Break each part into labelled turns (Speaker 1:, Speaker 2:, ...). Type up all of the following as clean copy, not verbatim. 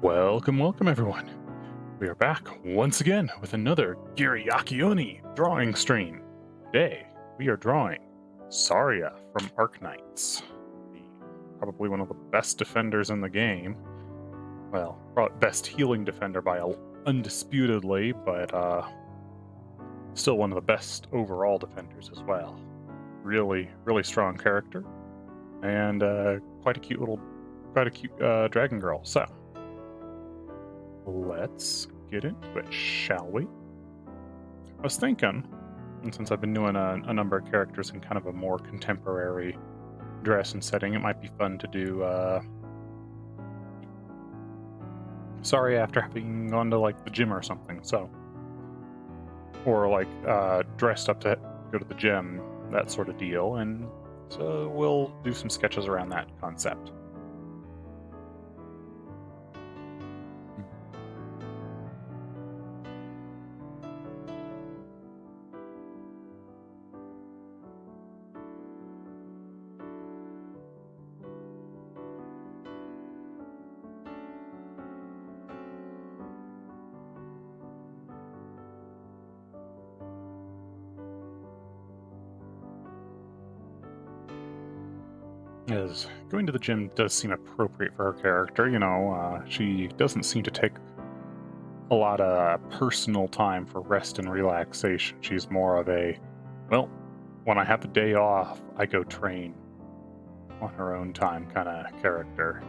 Speaker 1: Welcome, welcome everyone. We are back once again with another Giriakioni drawing stream. Today, we are drawing Saria from Arknights, probably one of the best defenders in the game. Well, best healing defender by undisputedly, but still one of the best overall defenders as well. Really, really strong character, and quite a cute dragon girl. So, let's get into it, shall we? I was thinking, and since I've been doing a number of characters in kind of a more contemporary dress and setting, it might be fun to do Sorry after having gone to like the gym or something, so. Or like dressed up to go to the gym, that sort of deal, and so we'll do some sketches around that concept. As going to the gym does seem appropriate for her character, you know, she doesn't seem to take a lot of personal time for rest and relaxation. She's more of a, well, when I have the day off, I go train on her own time kind of character.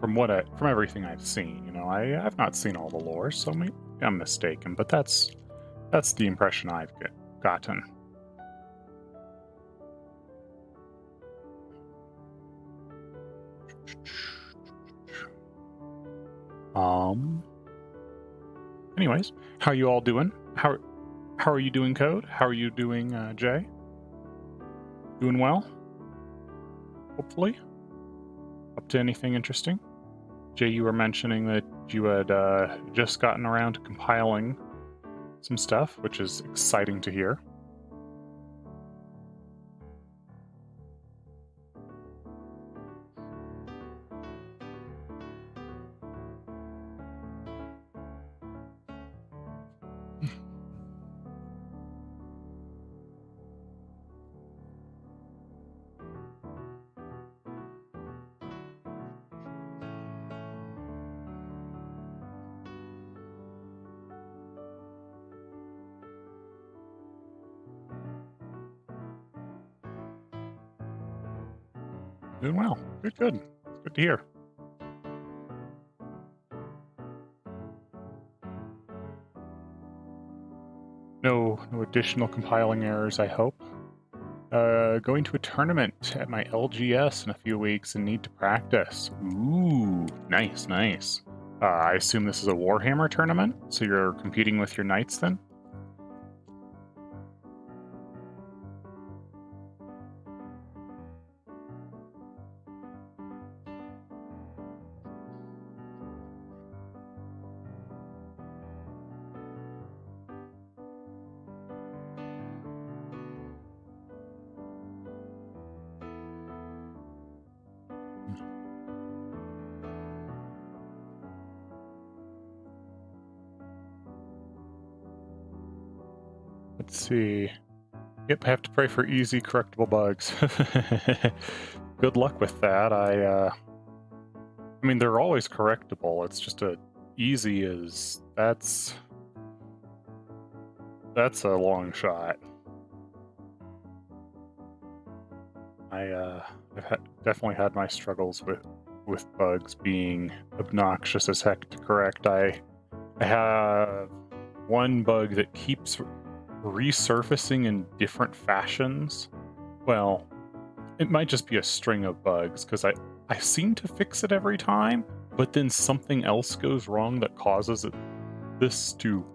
Speaker 1: From everything I've seen, you know, I've not seen all the lore, so maybe I'm mistaken, but that's the impression I've gotten. Anyways, how you all doing? How are you doing, Code? How are you doing, Jay? Doing well? Hopefully? Up to anything interesting? Jay, you were mentioning that you had just gotten around to compiling some stuff, which is exciting to hear. Doing well. Good. It's good to hear. No additional compiling errors, I hope. Going to a tournament at my LGS in a few weeks and need to practice. Ooh, nice. I assume this is a Warhammer tournament, so you're competing with your knights then? Let's see. Yep, I have to pray for easy correctable bugs. Good luck with that. I mean, they're always correctable. It's just easy is that's a long shot. I've definitely had my struggles with bugs being obnoxious as heck to correct. I have one bug that keeps resurfacing in different fashions. Well, it might just be a string of bugs, because I seem to fix it every time, but then something else goes wrong that causes this to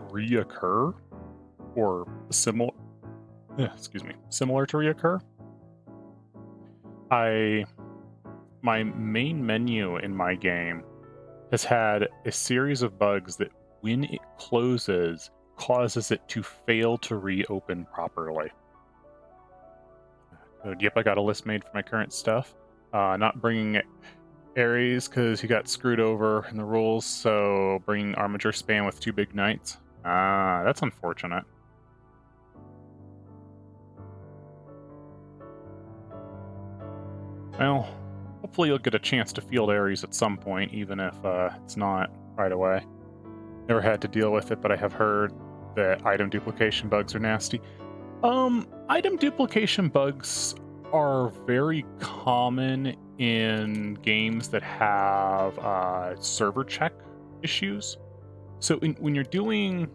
Speaker 1: reoccur, or similar to reoccur. My main menu in my game has had a series of bugs that when it closes causes it to fail to reopen properly. Yep, I got a list made for my current stuff. Not bringing Ares because he got screwed over in the rules, so bringing Armiger span with 2 big knights. Ah, that's unfortunate. Well, hopefully you'll get a chance to field Ares at some point, even if it's not right away. Never had to deal with it, but I have heard that item duplication bugs are nasty. Item duplication bugs are very common in games that have server check issues. So when you're doing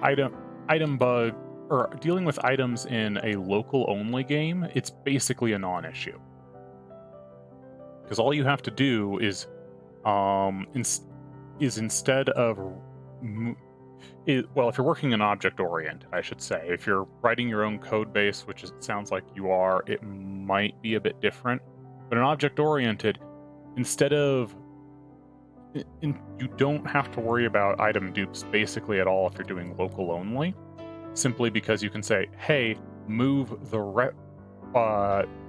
Speaker 1: item bug or dealing with items in a local only game, it's basically a non-issue. Because all you have to do is instead of well, if you're working in object-oriented, I should say, if you're writing your own code base, which it sounds like you are, it might be a bit different. But in object-oriented, instead of you don't have to worry about item dupes basically at all if you're doing local only, simply because you can say, hey, move the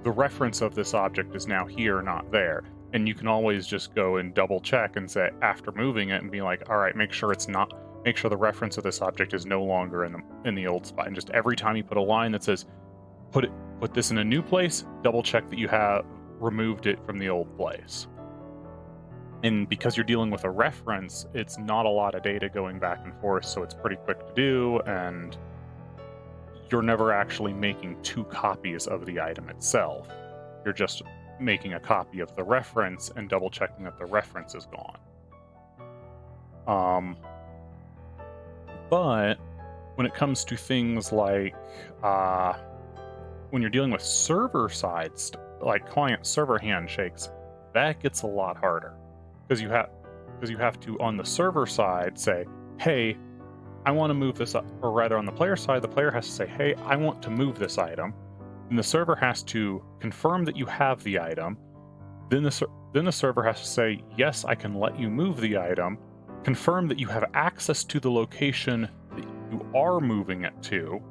Speaker 1: reference of this object is now here, not there. And you can always just go and double check and say, after moving it, and be like, all right, make sure the reference of this object is no longer in the old spot. And just every time you put a line that says, put this in a new place, double check that you have removed it from the old place. And because you're dealing with a reference, it's not a lot of data going back and forth, so it's pretty quick to do, and you're never actually making 2 copies of the item itself. You're just making a copy of the reference and double checking that the reference is gone. But when it comes to things like when you're dealing with server sides, like client server handshakes, that gets a lot harder. Because you have to, on the server side, say, hey, I want to move this up, or rather on the player side, the player has to say, hey, I want to move this item. And the server has to confirm that you have the item. Then the server has to say, yes, I can let you move the item. Confirm that you have access to the location that you are moving it to.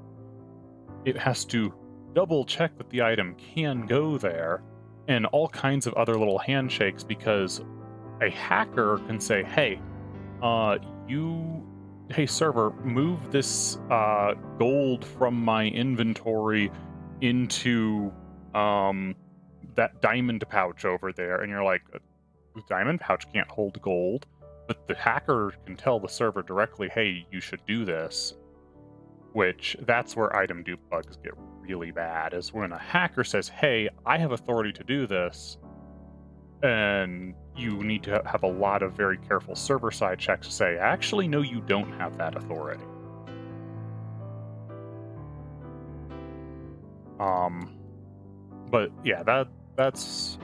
Speaker 1: It has to double check that the item can go there, and all kinds of other little handshakes, because a hacker can say, hey, hey server, move this gold from my inventory into that diamond pouch over there. And you're like, the diamond pouch can't hold gold. But the hacker can tell the server directly, hey, you should do this. Which, that's where item dupe bugs get really bad, is when a hacker says, hey, I have authority to do this, and you need to have a lot of very careful server-side checks to say, actually, no, you don't have that authority. But yeah, that's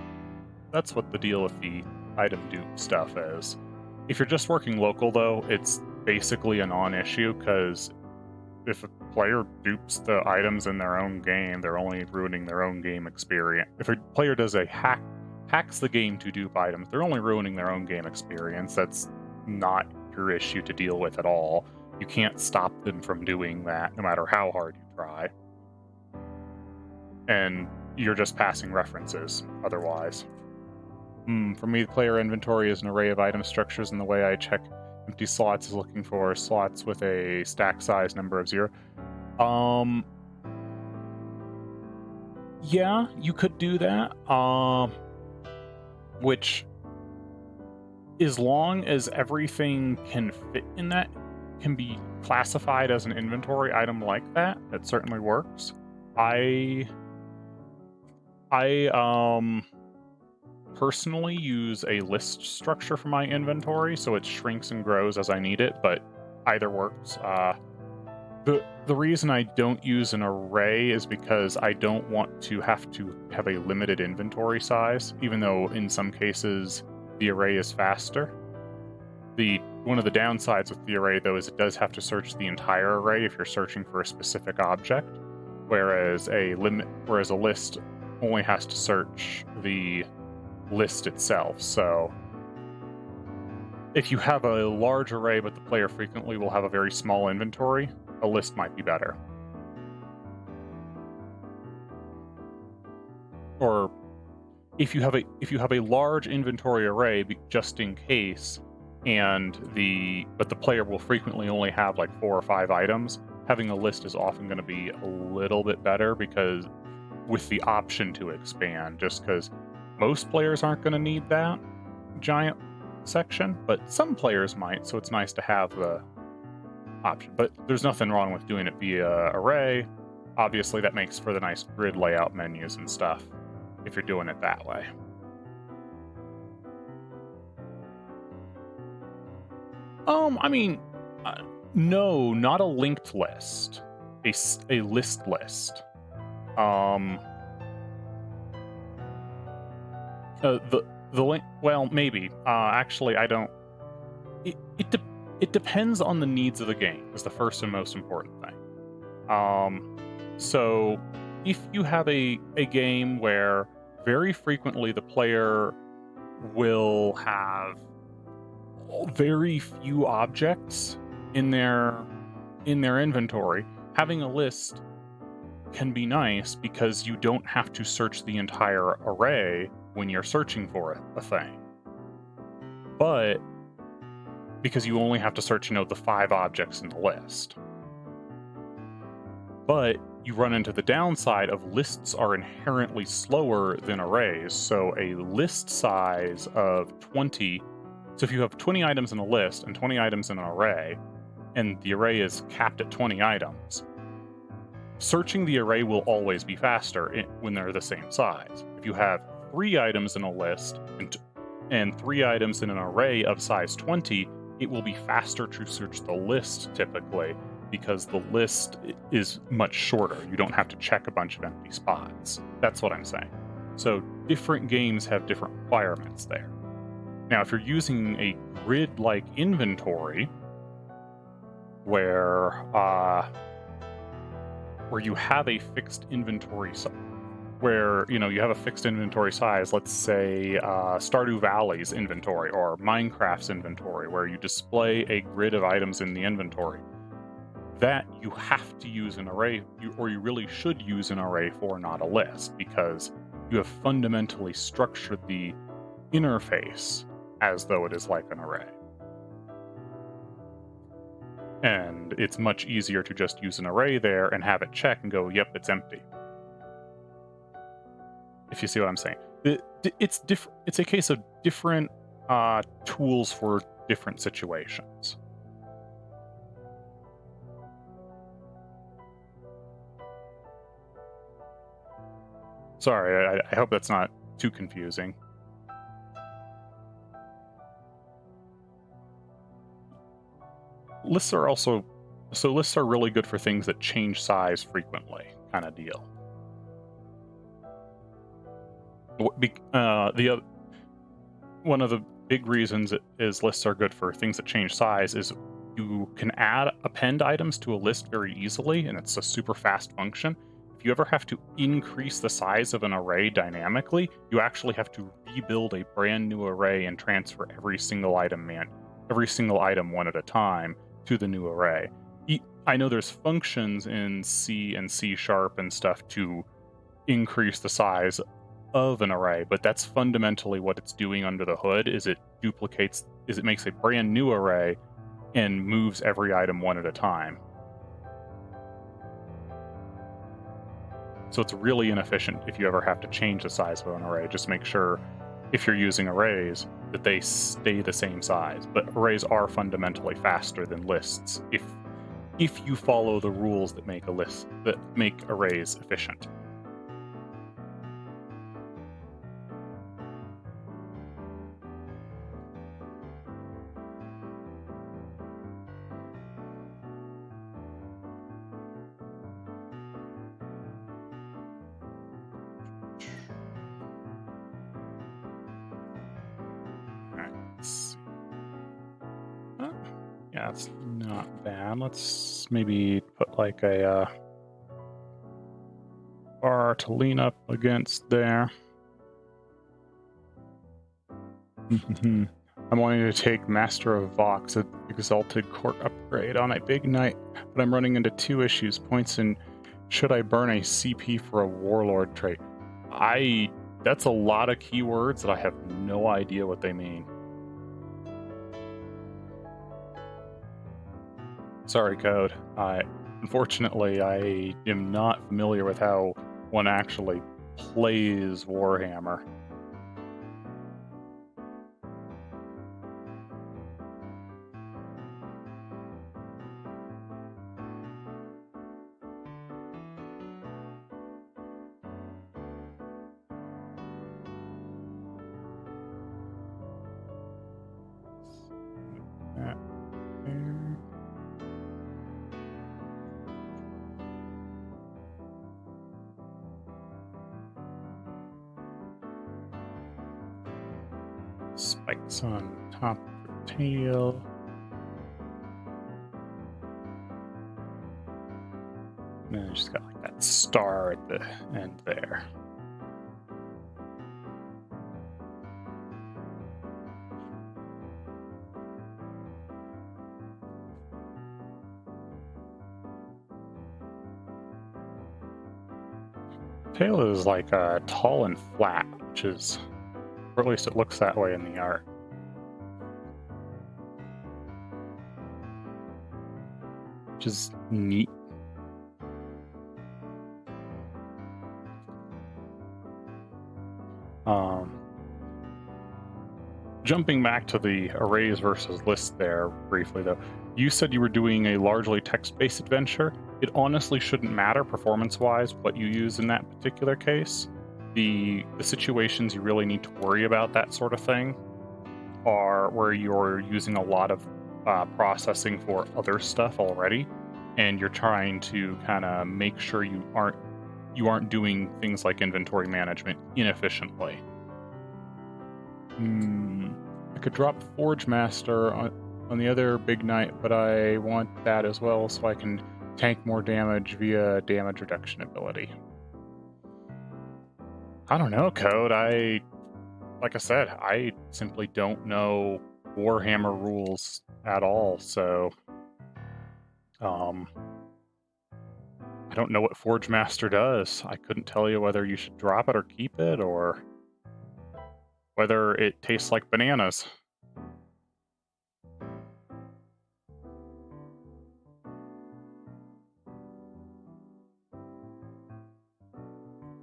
Speaker 1: what the deal with the item dupe stuff is. If you're just working local, though, it's basically a non-issue, because if a player dupes the items in their own game, they're only ruining their own game experience. If a player does a hacks the game to dupe items, they're only ruining their own game experience. That's not your issue to deal with at all. You can't stop them from doing that, no matter how hard you try. And you're just passing references otherwise. For me, the player inventory is an array of item structures, and the way I check empty slots is looking for slots with a stack size number of 0. Yeah, you could do that. Which, as long as everything can fit in that, can be classified as an inventory item like that, it certainly works. I personally use a list structure for my inventory, so it shrinks and grows as I need it, but either works. The reason I don't use an array is because I don't want to have a limited inventory size, even though in some cases the array is faster. One of the downsides with the array, though, is it does have to search the entire array if you're searching for a specific object, whereas a list only has to search the list itself. So if you have a large array but the player frequently will have a very small inventory, a list might be better. Or if you have a large inventory array just in case, but the player will frequently only have like 4 or 5 items, having a list is often going to be a little bit better, because with the option to expand, just because most players aren't going to need that giant section, but some players might, so it's nice to have the option. But there's nothing wrong with doing it via array. Obviously, that makes for the nice grid layout menus and stuff if you're doing it that way. I mean, no, not a linked list. A list list. The link. Well, maybe. Actually, I don't. It depends on the needs of the game. Is the first and most important thing. So if you have a game where very frequently the player will have very few objects in their inventory, having a list can be nice, because you don't have to search the entire array when you're searching for a thing. But because you only have to search, the 5 objects in the list. But you run into the downside of lists are inherently slower than arrays. So a list size of 20, so if you have 20 items in a list and 20 items in an array, and the array is capped at 20 items, searching the array will always be faster when they're the same size. If you have 3 items in a list and 3 items in an array of size 20, it will be faster to search the list typically, because the list is much shorter. You don't have to check a bunch of empty spots. That's what I'm saying. So different games have different requirements there. Now, if you're using a grid-like inventory, where you have a fixed inventory size, where you have a fixed inventory size, let's say Stardew Valley's inventory or Minecraft's inventory, where you display a grid of items in the inventory, that you have to use an array, or you really should use an array for, not a list, because you have fundamentally structured the interface as though it is like an array. And it's much easier to just use an array there and have it check and go, yep, it's empty. If you see what I'm saying. It's different. It's a case of different tools for different situations. Sorry, I hope that's not too confusing. Lists are really good for things that change size frequently, kind of deal. One of the big reasons lists are good for things that change size is you can append items to a list very easily, and it's a super fast function. If you ever have to increase the size of an array dynamically, you actually have to rebuild a brand new array and transfer every single item one at a time to the new array. I know there's functions in C and C# and stuff to increase the size of an array, but that's fundamentally what it's doing under the hood. It makes a brand new array and moves every item one at a time. So it's really inefficient if you ever have to change the size of an array. Just make sure, if you're using arrays, that they stay the same size. But arrays are fundamentally faster than lists if you follow the rules that make arrays efficient. Yeah, it's not bad. Let's maybe put like a bar to lean up against there. I'm wanting to take Master of Vox, an Exalted Court upgrade, on a big night, but I'm running into 2 issues. Points in, should I burn a CP for a Warlord trait? I That's a lot of keywords that I have no idea what they mean. Sorry, code. Unfortunately, I am not familiar with how one actually plays Warhammer. Spikes on top of the tail. And then she's got like that star at the end there. Tail is like tall and flat, which is, or at least it looks that way in the art. Which is neat. Jumping back to the arrays versus lists there briefly though, you said you were doing a largely text-based adventure. It honestly shouldn't matter performance-wise what you use in that particular case. The situations you really need to worry about that sort of thing are where you're using a lot of processing for other stuff already, and you're trying to kind of make sure you aren't doing things like inventory management inefficiently. I could drop Forge Master on the other big knight, but I want that as well so I can tank more damage via damage reduction ability. I don't know, Code. Like I said, I simply don't know Warhammer rules at all, so I don't know what Forge Master does. I couldn't tell you whether you should drop it or keep it, or whether it tastes like bananas.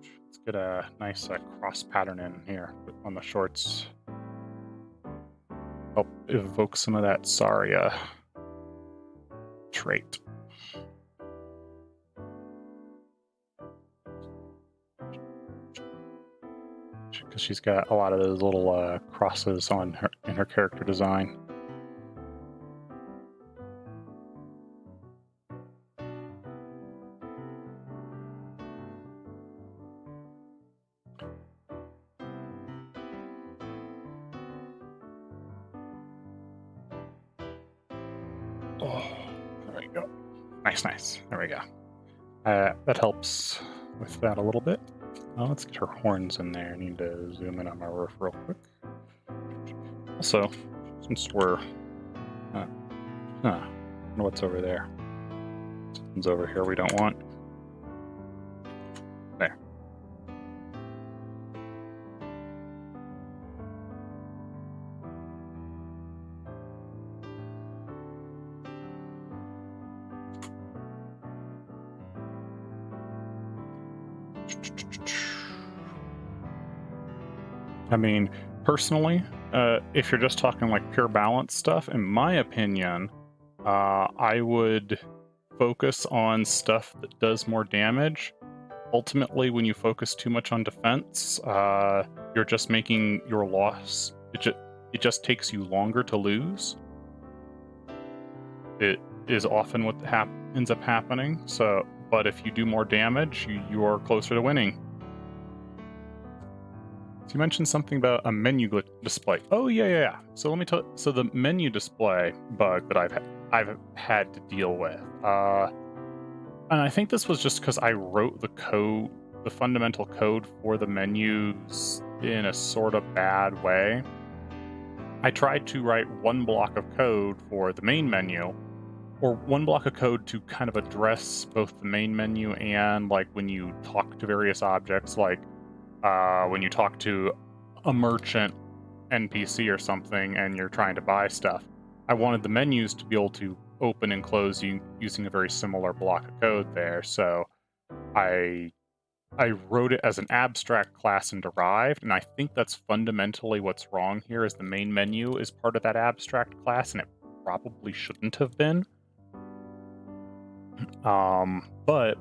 Speaker 1: Let's get a nice cross pattern in here on the shorts. Help evoke some of that Saria trait. Because she's got a lot of those little crosses on her in her character design. Oh, there we go. Nice. There we go. That helps with that a little bit. Let's get her horns in there. I need to zoom in on my roof real quick. Also, since we're... I don't know what's over there. Something's over here we don't want. There. I mean, personally, if you're just talking like pure balance stuff, in my opinion, I would focus on stuff that does more damage. Ultimately, when you focus too much on defense, you're just making your loss. It just takes you longer to lose. It is often what ends up happening. So, but if you do more damage, you are closer to winning. So you mentioned something about a menu display. Oh yeah. So let me tell. So the menu display bug that I've had to deal with, and I think this was just because I wrote the code, the fundamental code for the menus in a sort of bad way. I tried to write one block of code for the main menu, or one block of code to kind of address both the main menu and like when you talk to various objects, like when you talk to a merchant NPC or something and you're trying to buy stuff. I wanted the menus to be able to open and close using a very similar block of code there, so I wrote it as an abstract class in derived, and I think that's fundamentally what's wrong here, is the main menu is part of that abstract class, and it probably shouldn't have been. But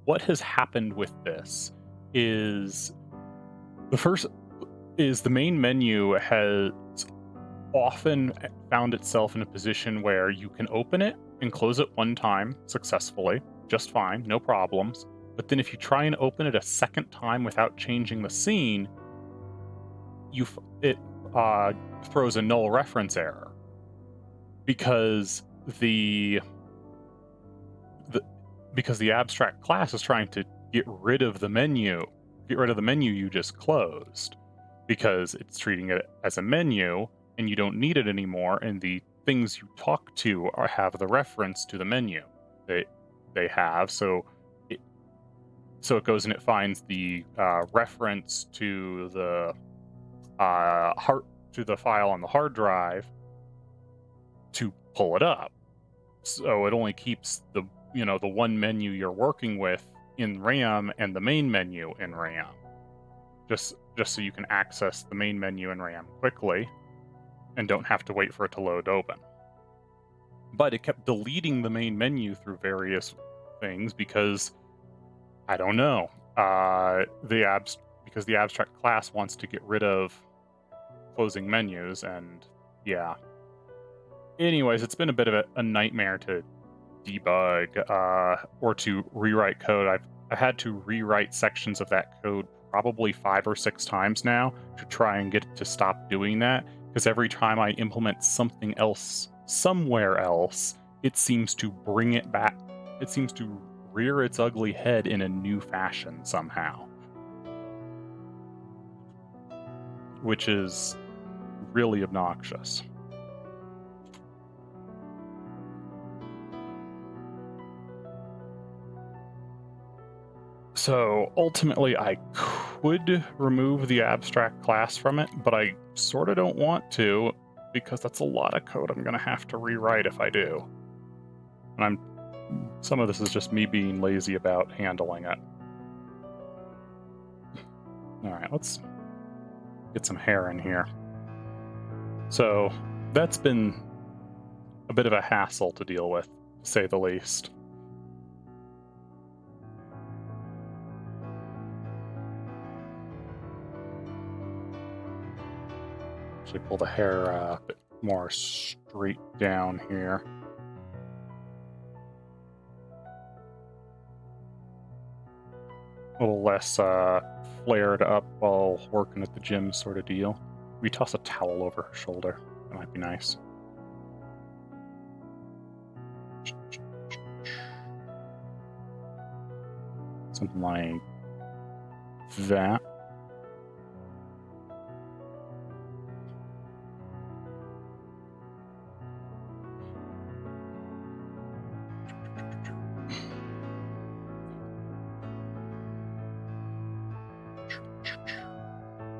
Speaker 1: what has happened with this is the main menu has often found itself in a position where you can open it and close it one time successfully, just fine, no problems. But then if you try and open it a second time without changing the scene, it throws a null reference error, because the abstract class is trying to get rid of the menu you just closed, because it's treating it as a menu and you don't need it anymore, and the things you talk to have the reference to the menu they have, so it goes and it finds the reference to the file on the hard drive to pull it up. So it only keeps the one menu you're working with in RAM and the main menu in RAM, just so you can access the main menu in RAM quickly and don't have to wait for it to load open. But it kept deleting the main menu through various things because, I don't know, because the abstract class wants to get rid of closing menus, and yeah. Anyways, it's been a bit of a nightmare to debug or to rewrite code. I've had to rewrite sections of that code probably 5 or 6 times now to try and get it to stop doing that, because every time I implement something else somewhere else, it seems to bring it back. It seems to rear its ugly head in a new fashion somehow, which is really obnoxious. So ultimately, I could remove the abstract class from it, but I sort of don't want to, because that's a lot of code I'm going to have to rewrite if I do. And some of this is just me being lazy about handling it. All right, let's get some hair in here. So that's been a bit of a hassle to deal with, to say the least. Actually pull the hair a bit more straight down here. A little less flared up while working at the gym sort of deal. We toss a towel over her shoulder. That might be nice. Something like that.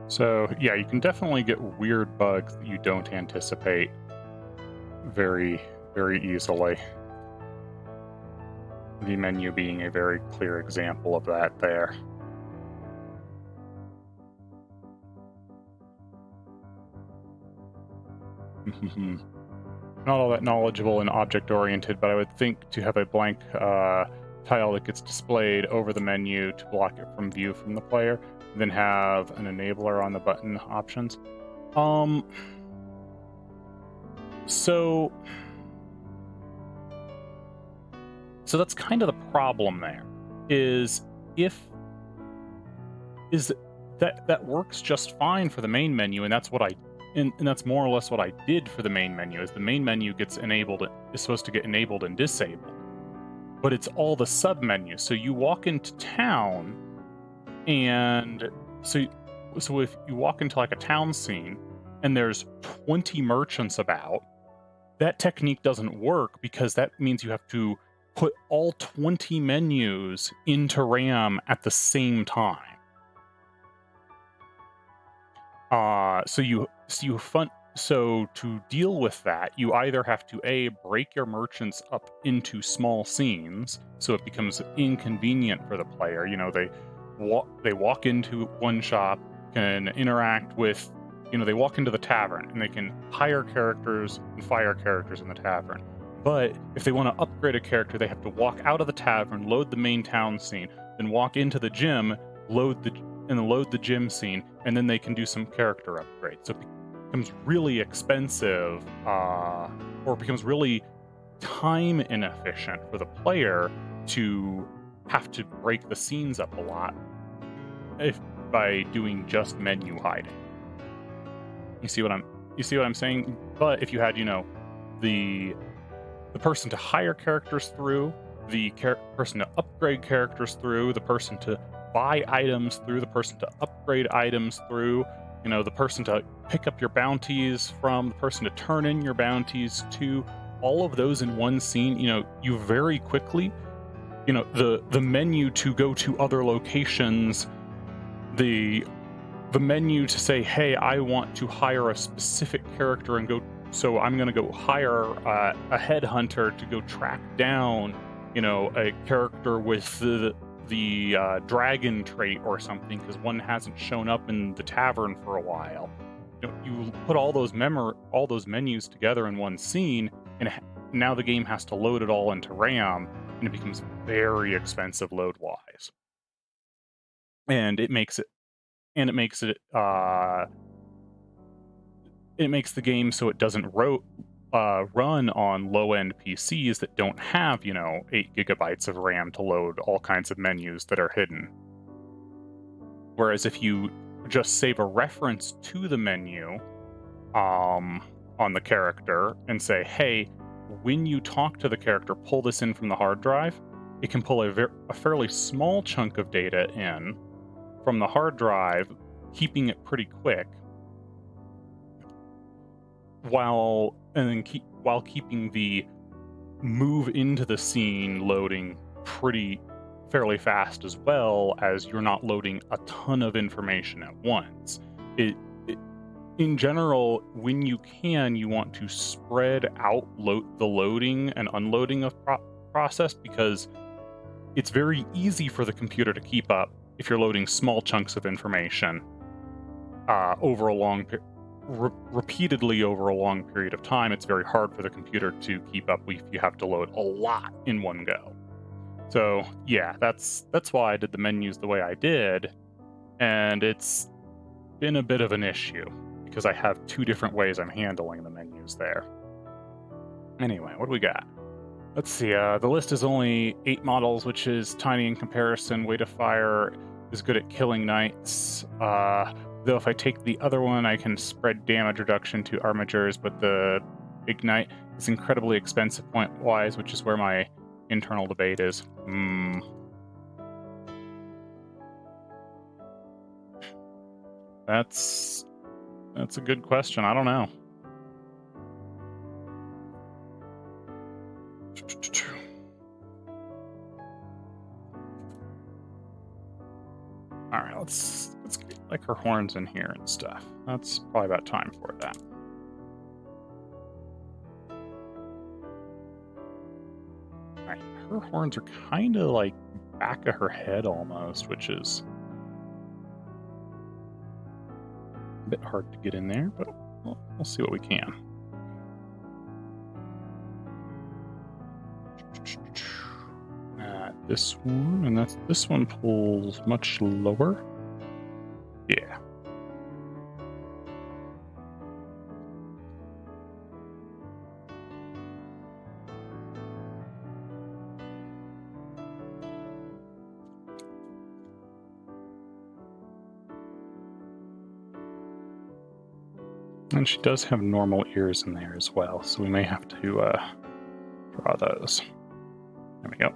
Speaker 1: So yeah, you can definitely get weird bugs that you don't anticipate very, very easily. The menu being a very clear example of that there. Not all that knowledgeable and object-oriented, but I would think to have a blank tile that gets displayed over the menu to block it from view from the player, then have an enabler on the button options. So that's kind of the problem there, that works just fine for the main menu, and that's what and that's more or less what I did for the main menu, is the main menu is supposed to get enabled and disabled. But it's all the sub-menus. So you walk into town, and so if you walk into like a town scene and there's 20 merchants about, that technique doesn't work, because that means you have to put all 20 menus into RAM at the same time. So to deal with that, you either have to break your merchants up into small scenes, so it becomes inconvenient for the player. You know, they walk into one shop, can interact with, you know, they walk into the tavern and they can hire characters and fire characters in the tavern. But if they want to upgrade a character, they have to walk out of the tavern, load the main town scene, then walk into the gym, load the gym scene, and then they can do some character upgrades. So it becomes really expensive, or becomes really time inefficient for the player to have to break the scenes up a lot by doing just menu hiding. You see what I'm saying? But if you had, you know, the person to hire characters through, the person to upgrade characters through, the person to buy items through, the person to upgrade items through, you know, the person to pick up your bounties from, the person to turn in your bounties to, all of those in one scene, you know, you very quickly, you know, the menu to go to other locations, the menu to say, hey, I want to hire a specific character and go, so I'm going to go hire a headhunter to go track down, you know, a character with the dragon trait or something, because one hasn't shown up in the tavern for a while. You know, you put all those menus together in one scene, and now the game has to load it all into RAM, and it becomes very expensive load-wise. And it makes the game so it doesn't run on low-end PCs that don't have, you know, 8 gigabytes of RAM to load all kinds of menus that are hidden. Whereas if you just save a reference to the menu on the character and say, hey, when you talk to the character, pull this in from the hard drive, it can pull a fairly small chunk of data in from the hard drive, keeping it pretty quick, while keeping the move into the scene loading fairly fast, as well as you're not loading a ton of information at once. In general, when you can, you want to spread out the loading and unloading of process, because it's very easy for the computer to keep up if you're loading small chunks of information over a long repeatedly over a long period of time. It's very hard for the computer to keep up if you have to load a lot in one go. So yeah, that's why I did the menus the way I did, and it's been a bit of an issue because I have 2 different ways I'm handling the menus there. Anyway, what do we got? Let's see, the list is only 8 models, which is tiny in comparison. Weight of Fire is good at killing knights. Though if I take the other one, I can spread damage reduction to armigers, but the Ignite is incredibly expensive point-wise, which is where my internal debate is. That's a good question. I don't know. All right, let's get like her horns in here and stuff. That's probably about time for that. All right, her horns are kind of like back of her head almost, which is a bit hard to get in there, but we'll see what we can. This one, and this one pulls much lower. Yeah. And she does have normal ears in there as well, so we may have to draw those. There we go.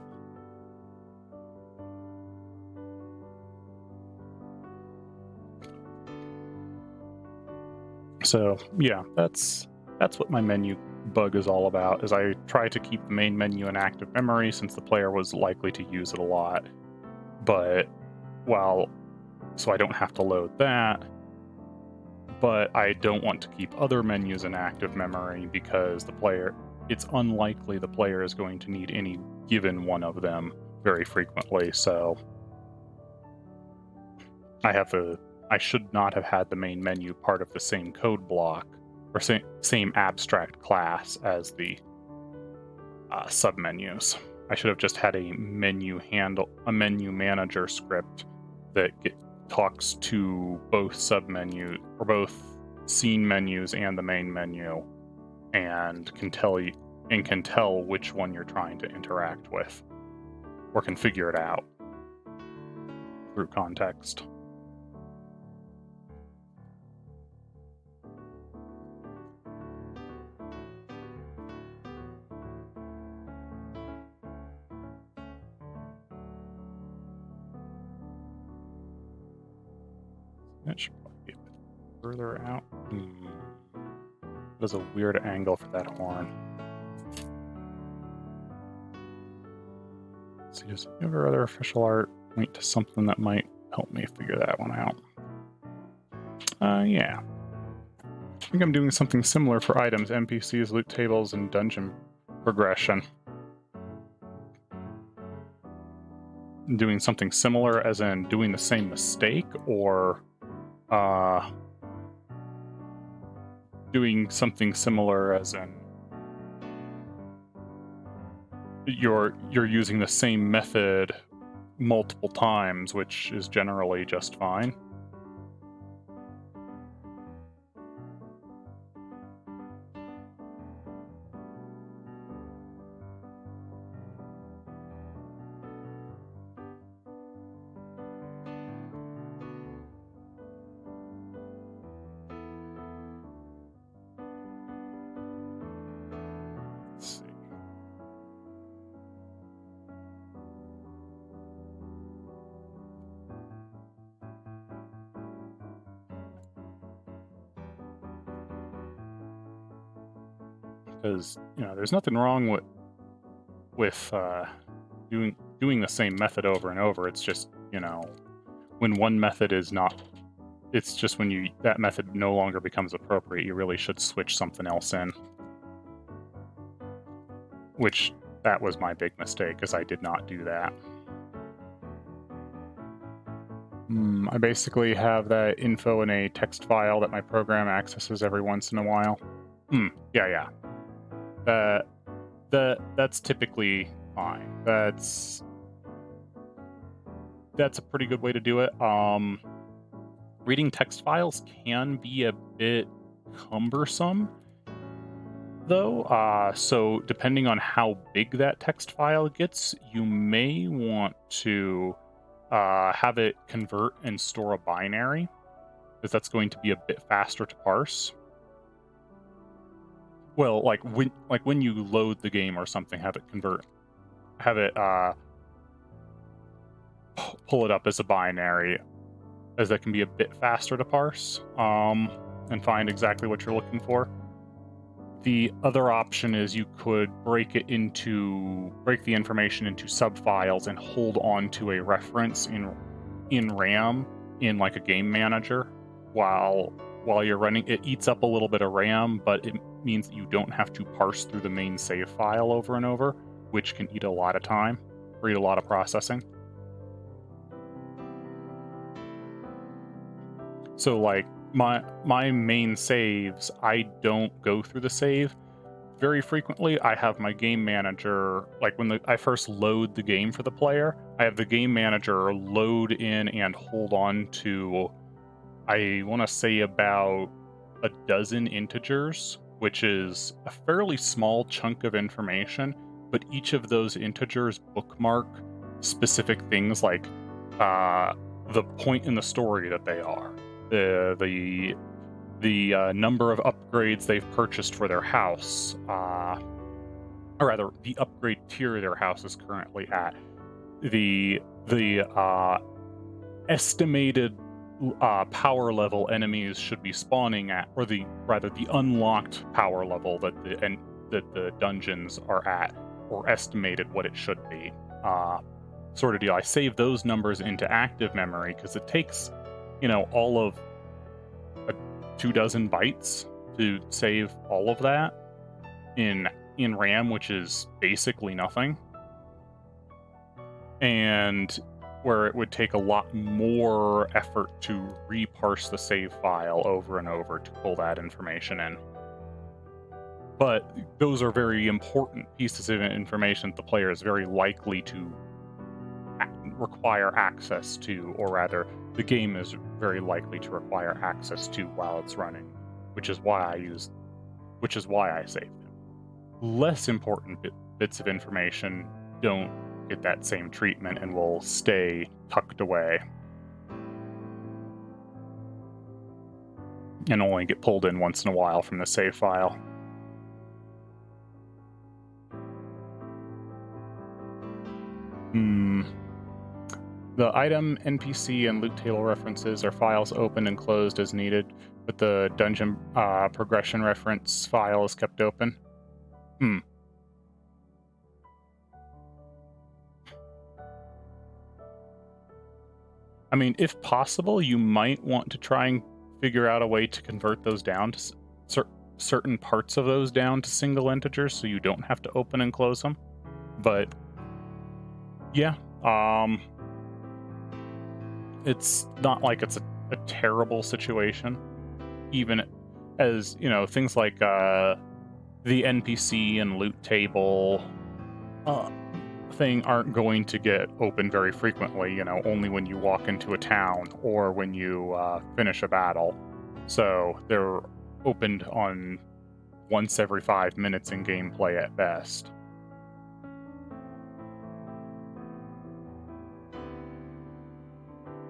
Speaker 1: So yeah, that's that's what my menu bug is all about, is I try to keep the main menu in active memory since the player was likely to use it a lot. But, well, so I don't have to load that. But I don't want to keep other menus in active memory because it's unlikely the player is going to need any given one of them very frequently, so I should not have had the main menu part of the same code block or same abstract class as the submenus. I should have just had a menu manager script that talks to both submenus or both scene menus and the main menu, and can tell which one you're trying to interact with, or can figure it out through context. That should probably be a bit further out. That is a weird angle for that horn. Let's see, does any of our other official art point to something that might help me figure that one out? Yeah. I think I'm doing something similar for items, NPCs, loot tables, and dungeon progression. Doing something similar as in doing the same mistake, or doing something similar as in you're using the same method multiple times, which is generally just fine. Because, there's nothing wrong with doing the same method over and over. It's just, when one method is not, it's just when that method no longer becomes appropriate, you really should switch something else in. Which, that was my big mistake, because I did not do that. I basically have that info in a text file that my program accesses every once in a while. Yeah. That's typically fine. That's a pretty good way to do it. Reading text files can be a bit cumbersome, though. So depending on how big that text file gets, you may want to have it convert and store a binary, because that's going to be a bit faster to parse. Well, like when you load the game or something, have it pull it up as a binary, as that can be a bit faster to parse and find exactly what you're looking for. The other option is you could break the information into subfiles and hold on to a reference in RAM in like a game manager while you're running. It eats up a little bit of RAM, but it means that you don't have to parse through the main save file over and over, which can eat a lot of time or eat a lot of processing. So like my main saves, I don't go through the save very frequently. I have my game manager, like when I first load the game for the player, I have the game manager load in and hold on to, I want to say, about a dozen integers, which is a fairly small chunk of information, but each of those integers bookmark specific things, like the point in the story that they are, the number of upgrades they've purchased for their house, or rather, the upgrade tier their house is currently at, the estimated power level enemies should be spawning at, or rather the unlocked power level that the dungeons are at, or estimated what it should be. Sort of deal. I save those numbers into active memory because it takes, all of 24 bytes to save all of that in RAM, which is basically nothing. And where it would take a lot more effort to reparse the save file over and over to pull that information in. But those are very important pieces of information that the player is very likely to require access to, or rather, the game is very likely to require access to while it's running, which is why I saved them. Less important bits of information don't get that same treatment and will stay tucked away and only get pulled in once in a while from the save file. The item, NPC, and loot table references are files opened and closed as needed, but the dungeon progression reference file is kept open. I mean, if possible, you might want to try and figure out a way to convert those down to certain parts of those down to single integers so you don't have to open and close them. But yeah, it's not like it's a terrible situation, even as, things like the NPC and loot table thing aren't going to get open very frequently, only when you walk into a town or when you finish a battle. So they're opened on once every 5 minutes in gameplay at best.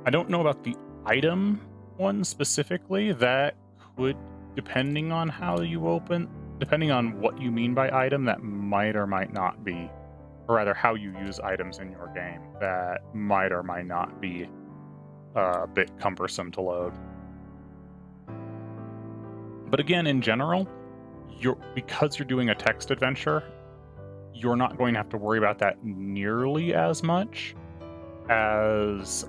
Speaker 1: I don't know about the item one specifically. That could, depending on how you open, depending on what you mean by item, that might or might not be, or rather how you use items in your game, that might or might not be a bit cumbersome to load. But again, in general, because you're doing a text adventure, you're not going to have to worry about that nearly as much, as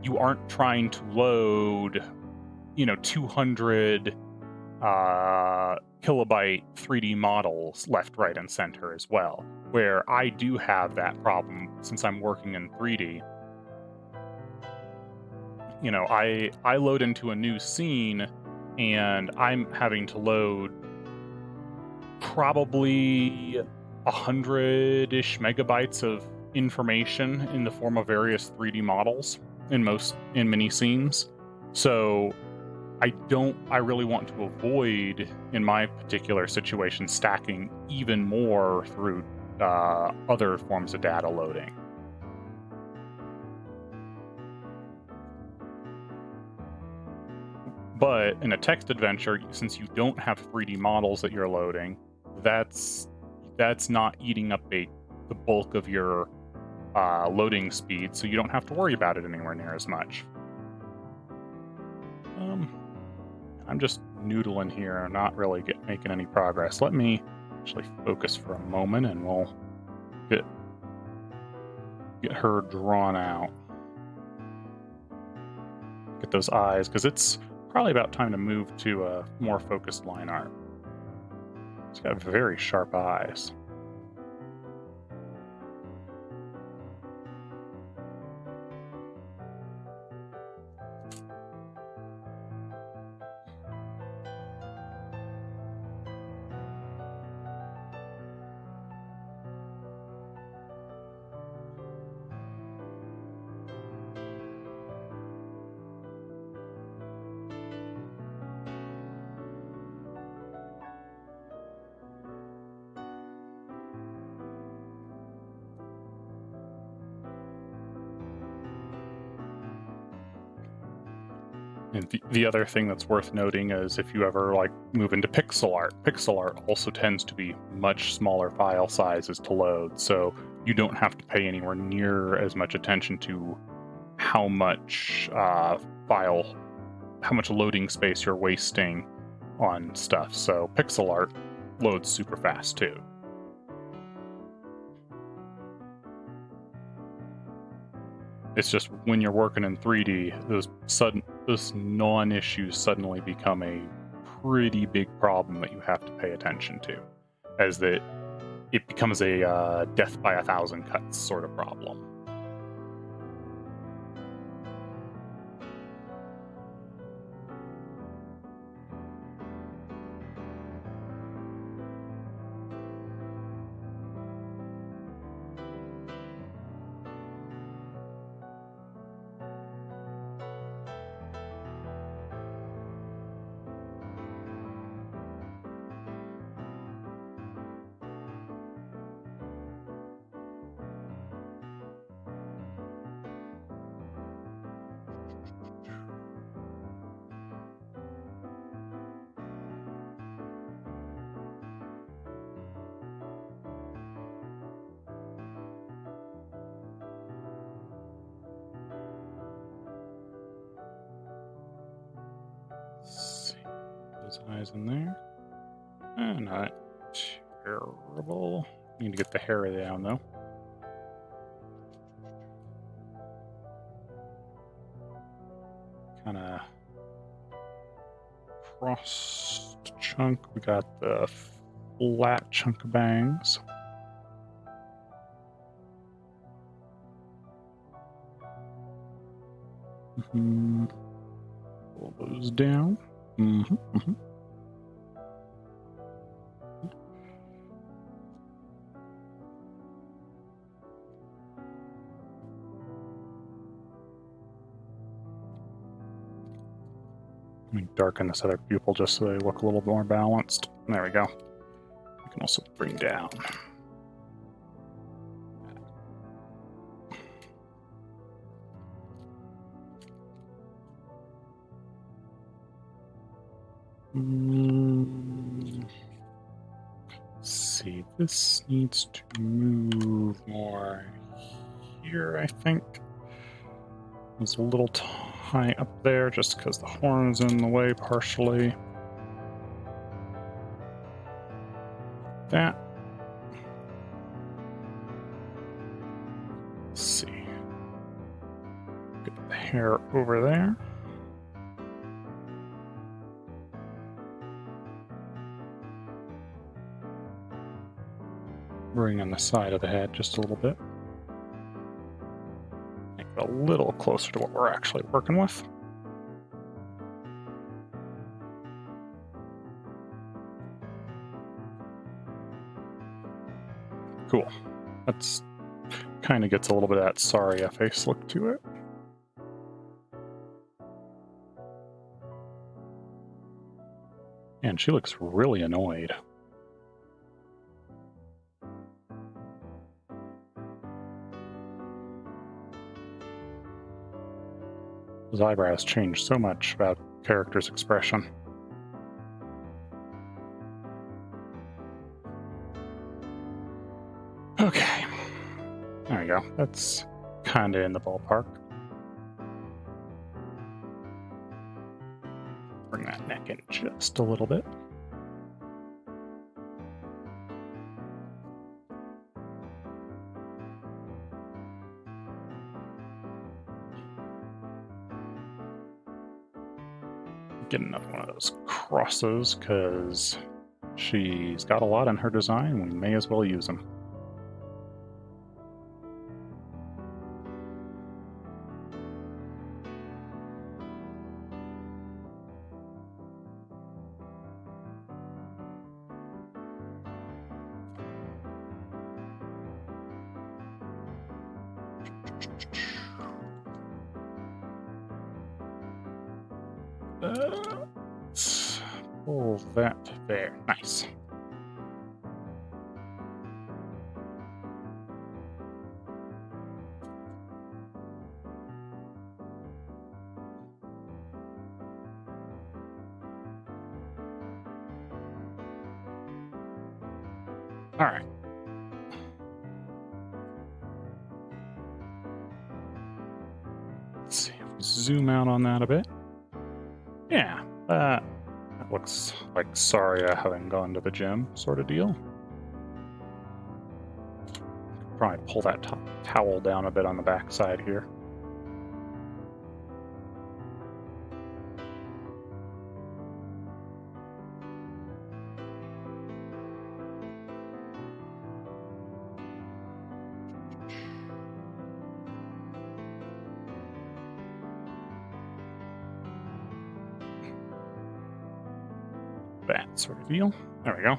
Speaker 1: you aren't trying to load 200 kilobyte 3D models left, right, and center as well, where I do have that problem since I'm working in 3D. I load into a new scene and I'm having to load probably 100-ish megabytes of information in the form of various 3D models in many scenes. So I really want to avoid, in my particular situation, stacking even more through other forms of data loading. But in a text adventure, since you don't have 3D models that you're loading, that's not eating up the bulk of your loading speed, so you don't have to worry about it anywhere near as much. I'm just noodling here, not really making any progress. Let me actually focus for a moment, and we'll get her drawn out. Get those eyes, because it's probably about time to move to a more focused line art. It's got very sharp eyes. And the other thing that's worth noting is if you ever move into pixel art also tends to be much smaller file sizes to load, so you don't have to pay anywhere near as much attention to how much file, how much loading space you're wasting on stuff. So pixel art loads super fast too. It's just when you're working in 3D, those non-issues suddenly become a pretty big problem that you have to pay attention to, as that it becomes a death by 1,000 cuts sort of problem. Those eyes in there. Not terrible. Need to get the hair down though. Kind of crossed chunk. We got the flat chunk of bangs. Pull those down. Let me darken this other pupil just so they look a little more balanced. There we go. We can also bring down. Let's see, this needs to move more here, I think. It's a little high up there just because the horn's in the way partially. That. Let's see. Get the hair over there. Bring on the side of the head just a little bit. Make it a little closer to what we're actually working with. Cool. That's kind of gets a little bit of that Saria face look to it. And she looks really annoyed. His eyebrows change so much about character's expression. Okay. There we go. That's kind of in the ballpark. Bring that neck in just a little bit. Get another one of those crosses because she's got a lot in her design. We may as well use them. Let's pull that there. Nice. All right. Let's see if we zoom out on that a bit. Yeah, that looks like Saria having gone to the gym sort of deal. Probably pull that towel down a bit on the back side here. That sort of deal. There we go.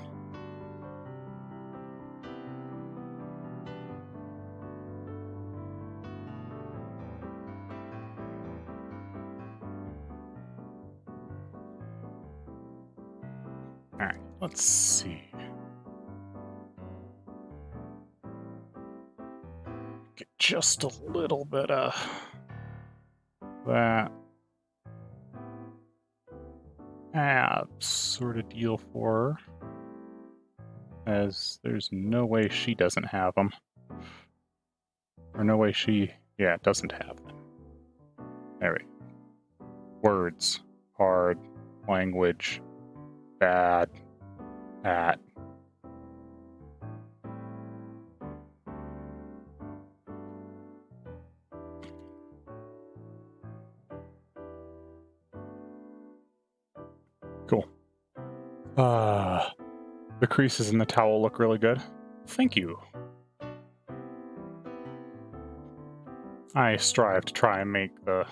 Speaker 1: All right, let's see. Get just a little bit of that abs sort of deal for her, as there's no way she doesn't have them. Or no way she, yeah, doesn't have them. There we go. Words, hard, language, bad, at. Cool. The creases in the towel look really good. Thank you. I strive to try and make the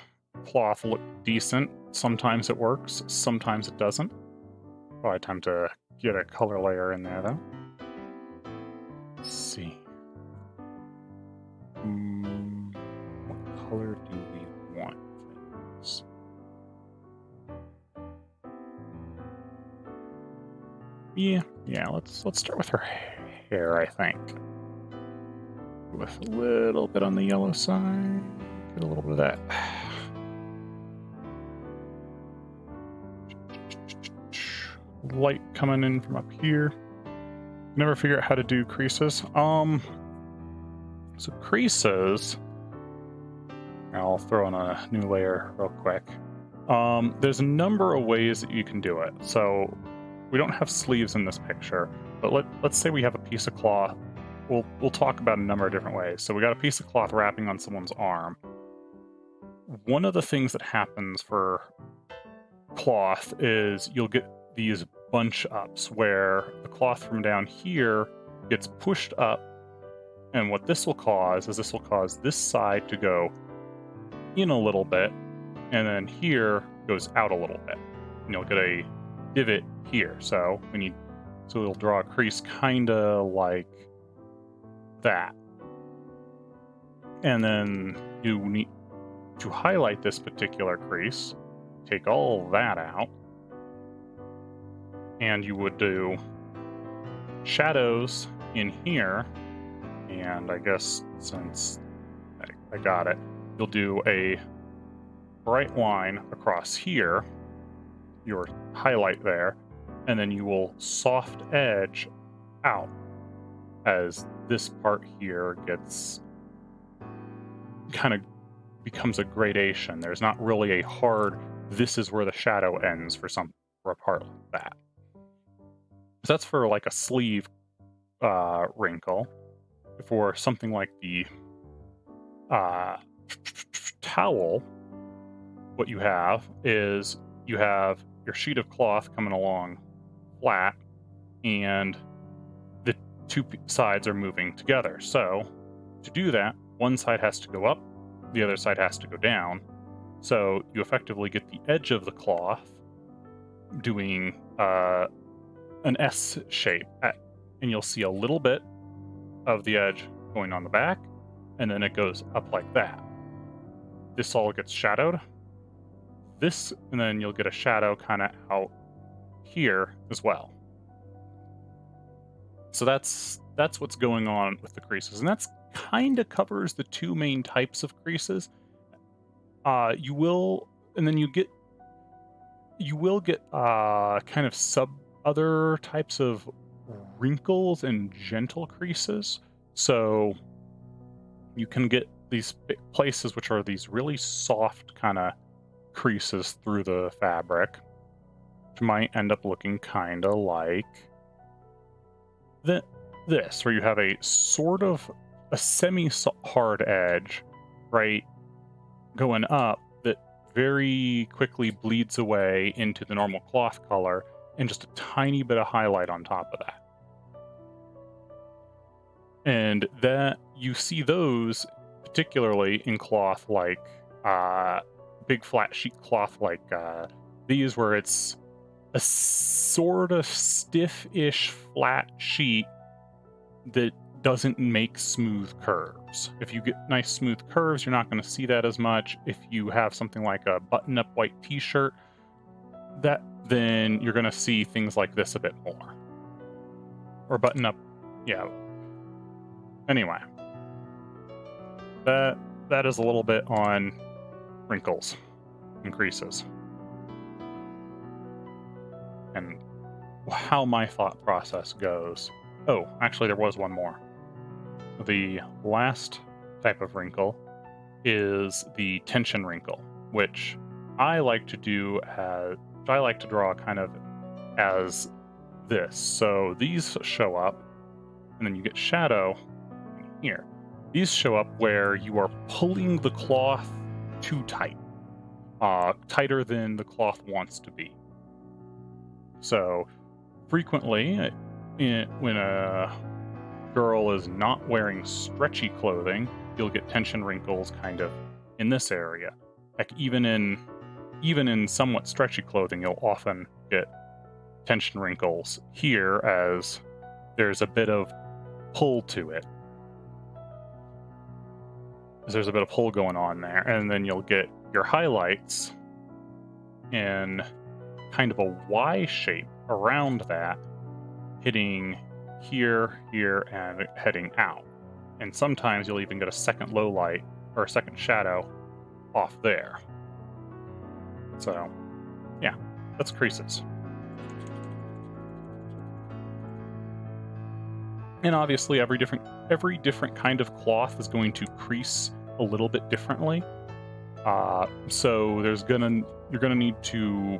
Speaker 1: cloth look decent. Sometimes it works, sometimes it doesn't. Probably time to get a color layer in there, though. Let's see. What color do we want for this? Yeah, let's start with her hair, I think. With a little bit on the yellow side. Get a little bit of that. Light coming in from up here. Never figure out how to do creases. So creases, I'll throw in a new layer real quick. There's a number of ways that you can do it. So we don't have sleeves in this picture, but let's say we have a piece of cloth. We'll talk about a number of different ways. So we got a piece of cloth wrapping on someone's arm. One of the things that happens for cloth is you'll get these bunch ups where the cloth from down here gets pushed up, and what this will cause is this side to go in a little bit, and then here goes out a little bit. And you'll get a divot here. So it'll draw a crease kind of like that. And then you need to highlight this particular crease, take all that out, and you would do shadows in here. And I guess since I got it, you'll do a bright line across here, your highlight there, and then you will soft edge out as this part here gets kind of becomes a gradation. There's not really a hard, this is where the shadow ends for a part like that. So that's for like a sleeve wrinkle. For something like the towel, what you have is you have your sheet of cloth coming along flat, and the two sides are moving together. So to do that, one side has to go up, the other side has to go down. So you effectively get the edge of the cloth doing an S shape, and you'll see a little bit of the edge going on the back, and then it goes up like that. This all gets shadowed. This, and then you'll get a shadow kind of out here as well. So that's what's going on with the creases, and that's kind of covers the two main types of creases. You will get kind of other types of wrinkles and gentle creases. So you can get places which are these really soft kind of creases through the fabric, which might end up looking kind of like this, where you have a sort of a semi-hard edge, right, going up that very quickly bleeds away into the normal cloth color, and just a tiny bit of highlight on top of that. And that you see those particularly in cloth like big flat sheet cloth like these, where it's a sort of stiff-ish flat sheet that doesn't make smooth curves. If you get nice smooth curves, you're not going to see that as much. If you have something like a button-up white t-shirt, then you're going to see things like this a bit more. Or button-up, yeah. Anyway, that is a little bit on wrinkles and creases. And how my thought process goes. Oh, actually there was one more. The last type of wrinkle is the tension wrinkle, which I like to draw kind of as this. So these show up, and then you get shadow here. These show up where you are pulling the cloth too tight, tighter than the cloth wants to be. So frequently, when a girl is not wearing stretchy clothing, you'll get tension wrinkles kind of in this area. Like even in somewhat stretchy clothing, you'll often get tension wrinkles here, as there's a bit of pull to it. There's a bit of pull going on there, and then you'll get your highlights in kind of a Y shape around that, hitting here, and heading out. And sometimes you'll even get a second low light or a second shadow off there. So, yeah, that's creases. And obviously, every different kind of cloth is going to crease a little bit differently. So you're gonna need to,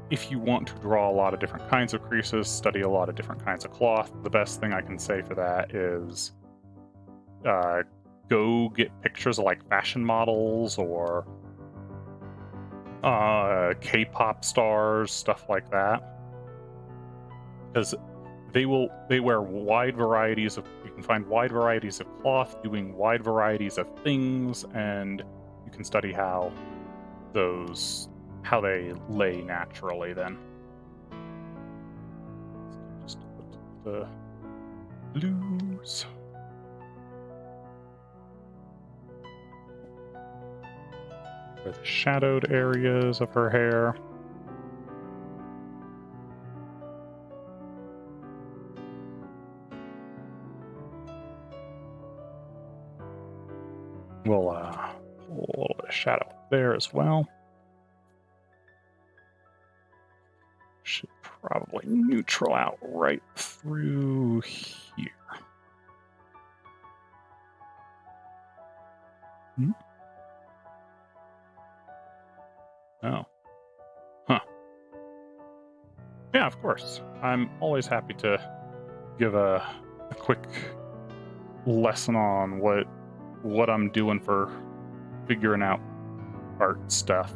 Speaker 1: if you want to draw a lot of different kinds of creases, study a lot of different kinds of cloth. The best thing I can say for that is go get pictures of like fashion models or K-pop stars, stuff like that, because they wear wide varieties of, you can find wide varieties of cloth doing wide varieties of things, and you can study how they lay naturally then. Just put the blues. For the shadowed areas of her hair. We'll pull a little bit of shadow there as well. Should probably neutral out right through here. Oh. Huh. Yeah, of course. I'm always happy to give a quick lesson on what I'm doing for figuring out art stuff.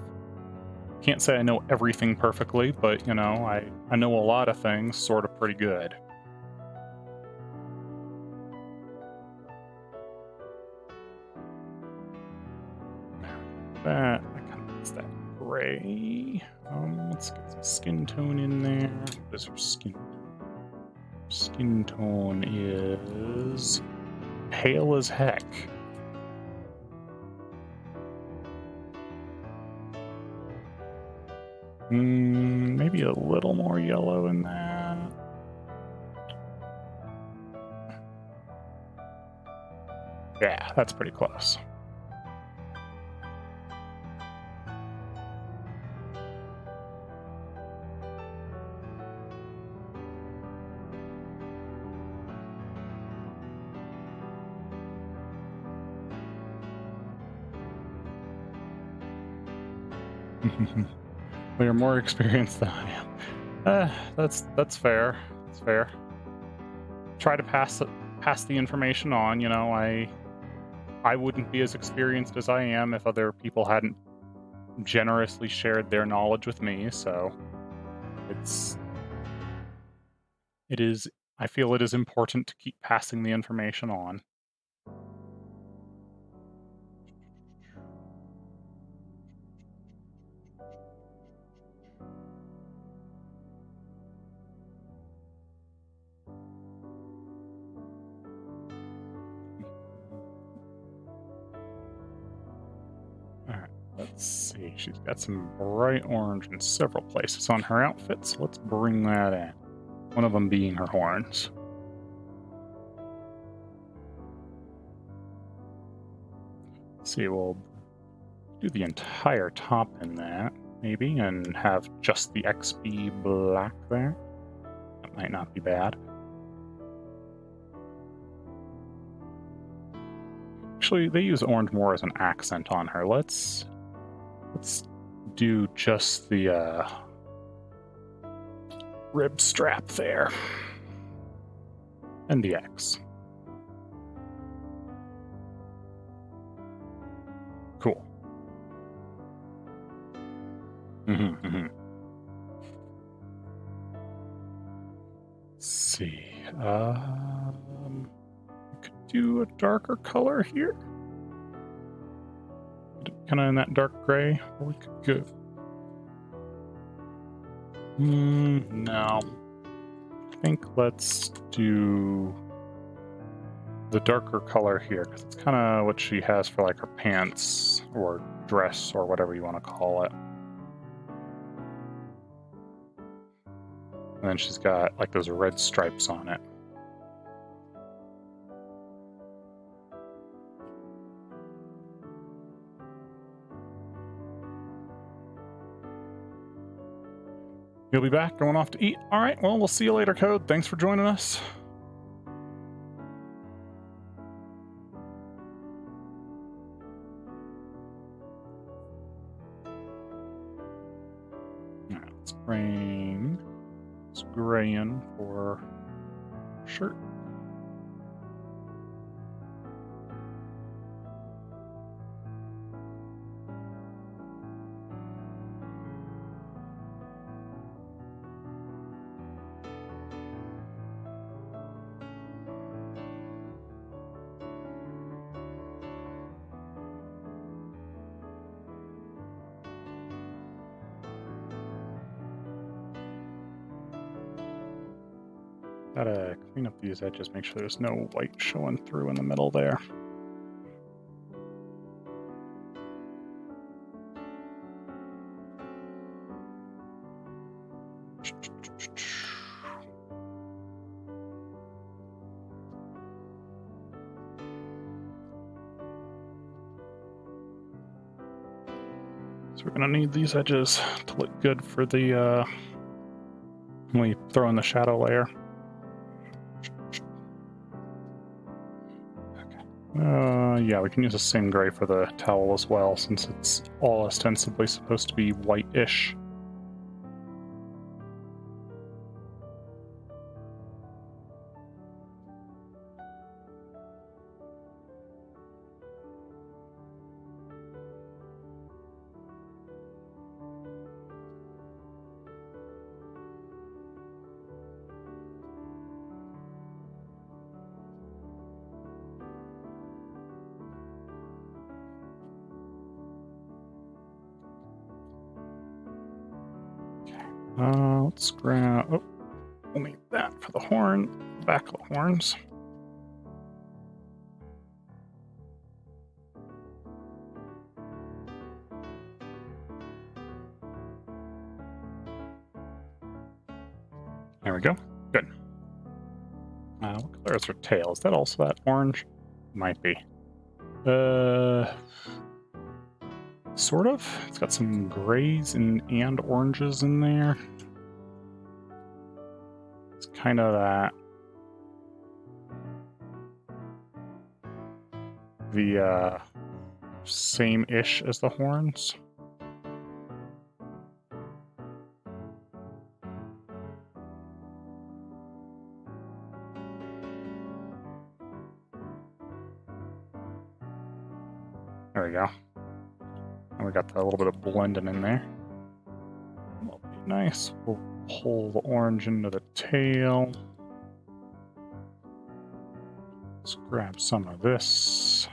Speaker 1: Can't say I know everything perfectly, but, you know, I know a lot of things sort of pretty good. That, I kind of missed that gray. Let's get some skin tone in there. What is her skin tone? Skin tone is pale as heck. Maybe a little more yellow in that. Yeah, that's pretty close. Well, you're more experienced than I am. That's fair. That's fair. Try to pass the information on. You know, I wouldn't be as experienced as I am if other people hadn't generously shared their knowledge with me. So I feel it is important to keep passing the information on. Alright, let's see. She's got some bright orange in several places on her outfit, so let's bring that in. One of them being her horns. Let's see, we'll do the entire top in that, maybe, and have just the XB black there. That might not be bad. Actually, they use orange more as an accent on her. Let's do just the rib strap there. And the X. Cool. Let's see. We could do a darker color here. Kind of in that dark gray. Or we could go. No. I think let's do the darker color here, because it's kind of what she has for like her pants or dress or whatever you want to call it. And then she's got like those red stripes on it. You'll be back, going off to eat. All right, well, we'll see you later, Code. Thanks for joining us. All right, let's bring this gray in for shirt. Gotta clean up these edges, make sure there's no white showing through in the middle there. So we're gonna need these edges to look good for the when we throw in the shadow layer. Yeah, we can use the same gray for the towel as well, since it's all ostensibly supposed to be white-ish. Let's grab. Oh, we'll need that for the horn, the back of the horns. There we go. Good. What color is her tail? Is that also that orange? Might be. Sort of. It's got some grays and oranges in there. It's kind of that. The same-ish as the horns. There we go. And we got that little bit of blending in there. That'll be nice. We'll pull the orange into the tail. Let's grab some of this.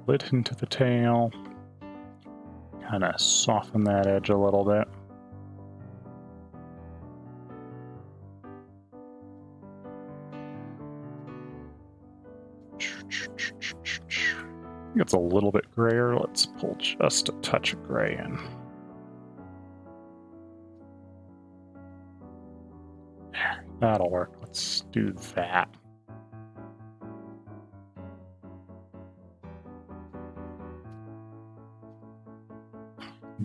Speaker 1: Pull it into the tail. Kind of soften that edge a little bit. It's a little bit grayer. Let's pull just a touch of gray in. There, that'll work. Let's do that.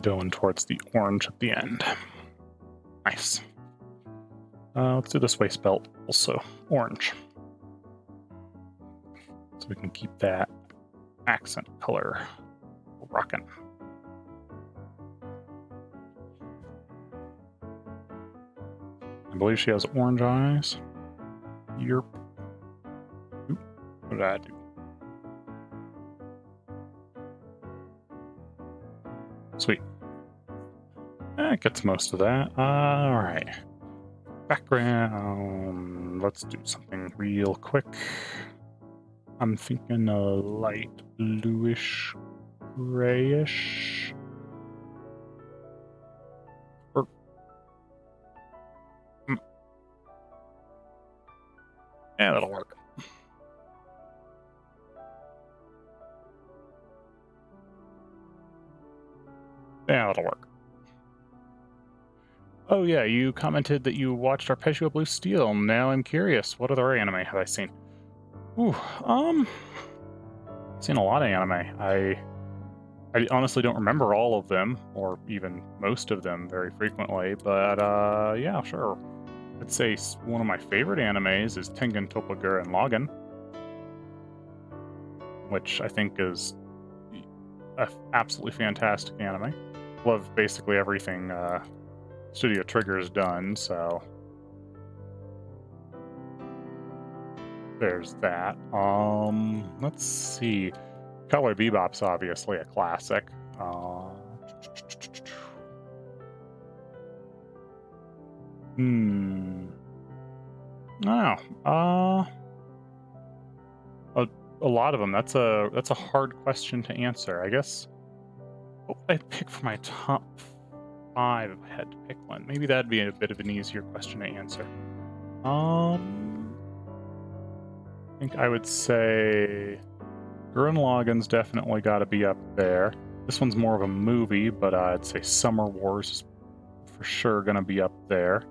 Speaker 1: Going towards the orange at the end. Nice. Let's do this waist belt also orange. So we can keep that accent color rocking. I believe she has orange eyes. Yerp. Oop, what did I do? Sweet. That gets most of that. Alright. Background. Let's do something real quick. I'm thinking a light bluish, grayish. Or, yeah, that'll work. Yeah, that'll work. Oh yeah, you commented that you watched Arpeggio Blue Steel. Now I'm curious, what other anime have I seen? Ooh, seen a lot of anime. I honestly don't remember all of them, or even most of them very frequently, but yeah, sure. I'd say one of my favorite animes is Tengen Toppa Gurren Lagann, which I think is an absolutely fantastic anime. Love basically everything Studio Trigger's done, so there's that. Let's see. Cowboy Bebop's obviously a classic. Oh, a lot of them. That's a hard question to answer. I guess what would I pick for my top 5 if I had to pick one? Maybe that'd be a bit of an easier question to answer. I think I would say Gurren Lagann's definitely got to be up there. This one's more of a movie, but I'd say Summer Wars is for sure going to be up there.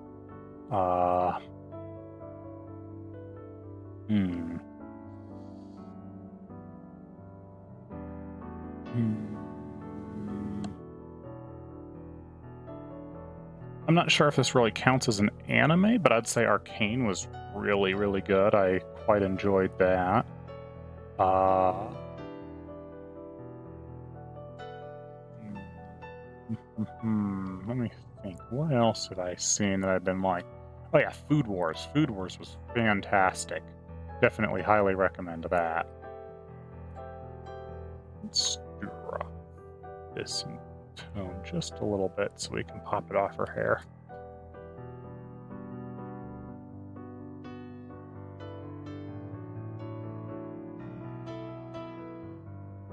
Speaker 1: I'm not sure if this really counts as an anime, but I'd say Arcane was really, really good. I quite enjoyed that. Let me think. What else have I seen that I've been like? Oh yeah, Food Wars. Food Wars was fantastic. Definitely highly recommend that. Let's drop this in tone just a little bit so we can pop it off her hair.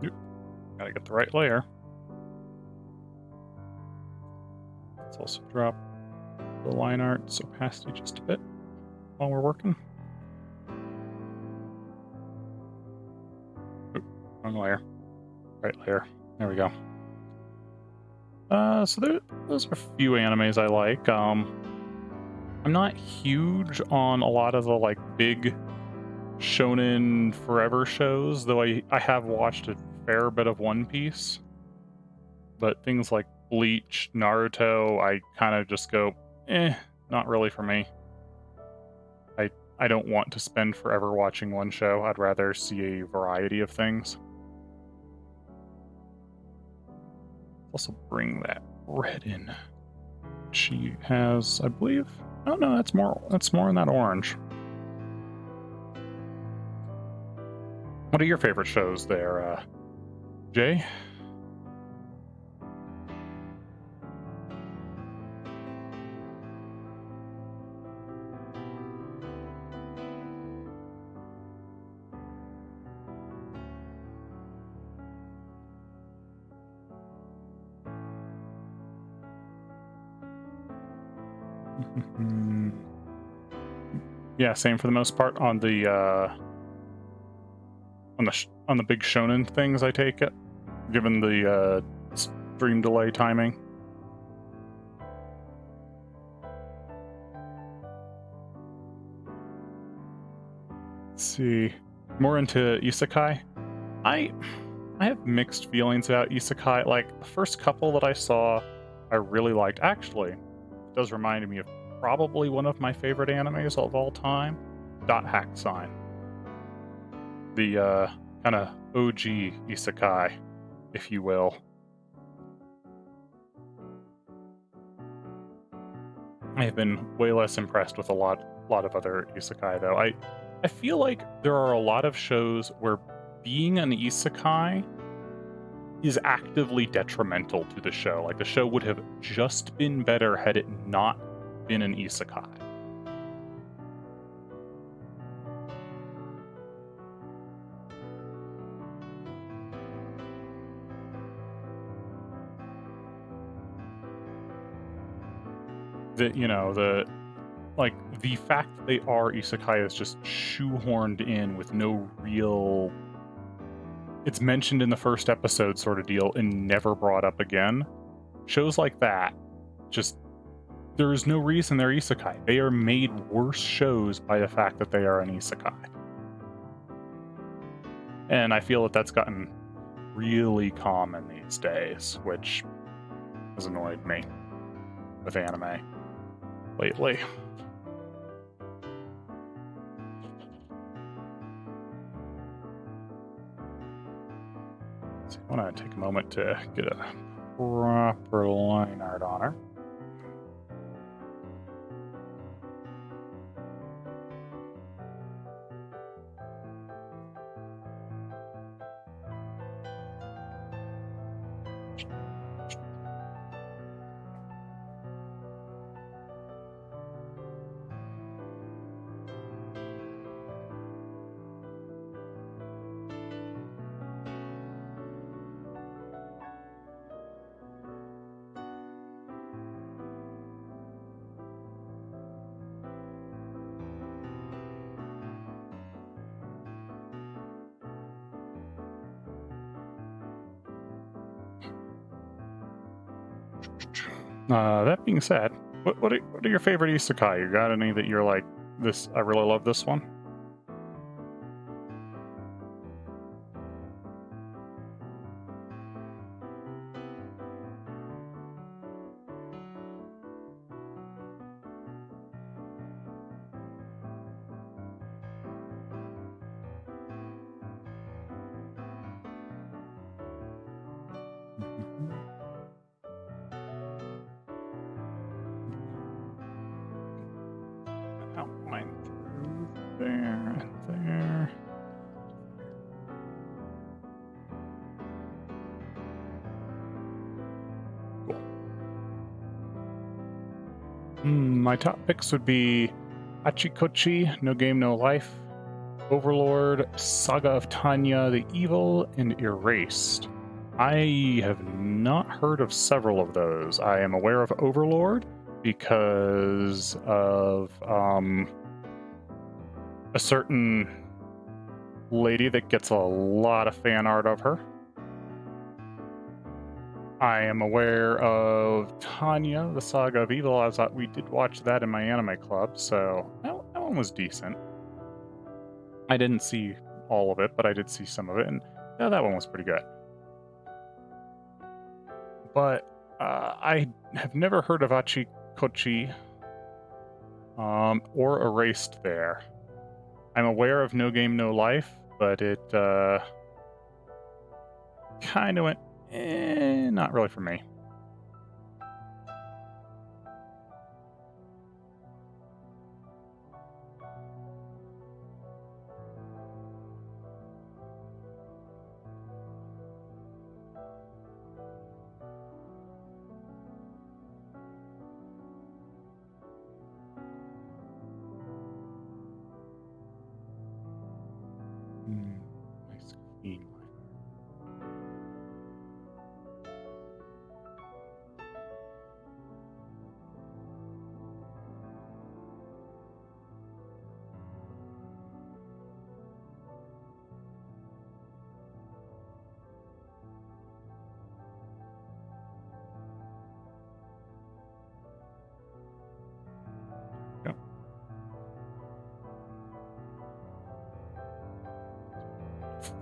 Speaker 1: Yep. Gotta get the right layer. Let's also drop the line art's opacity just a bit while we're working. Oop, wrong layer. Right layer. There we go. So those are a few animes I like. I'm not huge on a lot of the like big shonen forever shows, though I have watched a fair bit of One Piece. But things like Bleach, Naruto, I kind of just go, not really for me. I don't want to spend forever watching one show. I'd rather see a variety of things. Also bring that red in. She has, I believe. Oh no, that's more in that orange. What are your favorite shows there, Jay? Yeah, same for the most part on the big shonen things. I take it, given the stream delay timing. Let's see, more into isekai. I have mixed feelings about isekai. Like the first couple that I saw, I really liked. Actually, it does remind me of probably one of my favorite animes of all time, Dot Hack Sign. The kind of OG isekai, if you will. I have been way less impressed with a lot of other isekai though. I feel like there are a lot of shows where being an isekai is actively detrimental to the show. Like the show would have just been better had it not been an isekai. The fact that they are isekai is just shoehorned in with no real, it's mentioned in the first episode sort of deal and never brought up again. Shows like that, just, there is no reason they're isekai. They are made worse shows by the fact that they are an isekai. And I feel that that's gotten really common these days, which has annoyed me with anime lately. So I want to take a moment to get a proper line art on her. That being said, what are your favorite isekai? You got any that you're like, this, I really love this one? Outline through there and there. Cool. My top picks would be Achikochi, No Game, No Life, Overlord, Saga of Tanya the Evil, and Erased. I have not heard of several of those. I am aware of Overlord because of a certain lady that gets a lot of fan art of her. I am aware of Tanya, the Saga of Evil. We did watch that in my anime club, so that one was decent. I didn't see all of it, but I did see some of it, and yeah, that one was pretty good. But I have never heard of Achikochi or Erased there. I'm aware of No Game, No Life, but it kind of went, not really for me.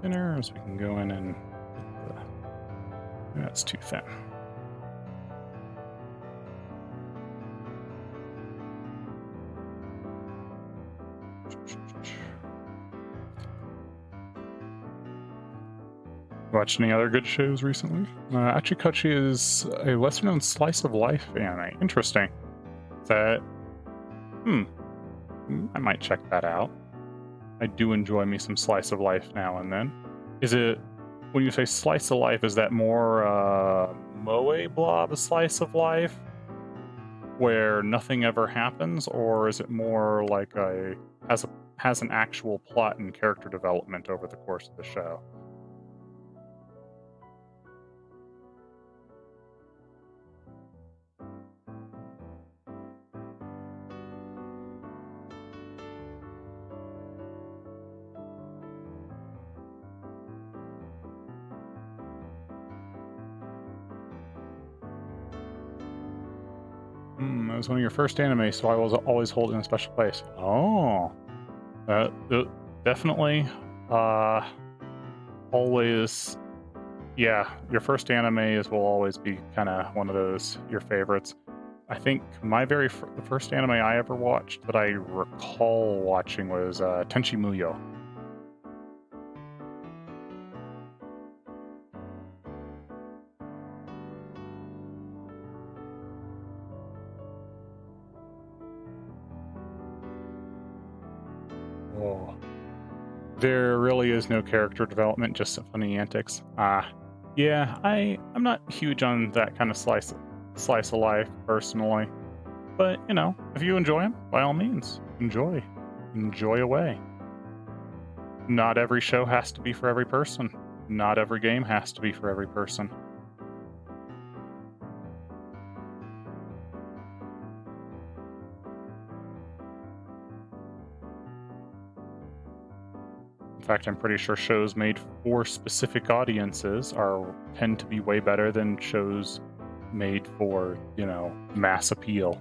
Speaker 1: thinner, so we can go in and that's too thin. Watched any other good shows recently? Achikachi is a lesser-known slice of life anime. Interesting. That, I might check that out. I do enjoy me some slice of life now and then. Is it, when you say slice of life, is that more moe blob slice of life, where nothing ever happens, or is it more like has an actual plot and character development over the course of the show? It was one of your first anime, so I was always holding a special place. Oh, definitely. Always, yeah. Your first anime will always be kind of one of those your favorites. I think my the first anime I ever watched that I recall watching was Tenchi Muyo. Oh. There really is no character development, just some funny antics. Yeah, I'm not huge on that kind of slice of life personally, but you know, if you enjoy them, by all means, enjoy away. Not every show has to be for every person. Not every game has to be for every person. In fact, I'm pretty sure shows made for specific audiences tend to be way better than shows made for, you know, mass appeal.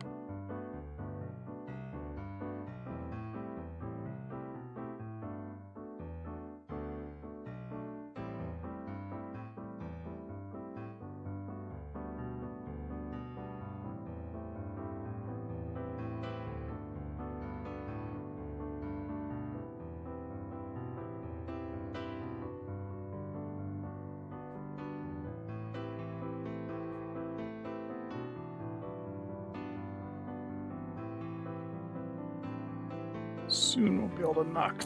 Speaker 1: Soon we'll be able to knock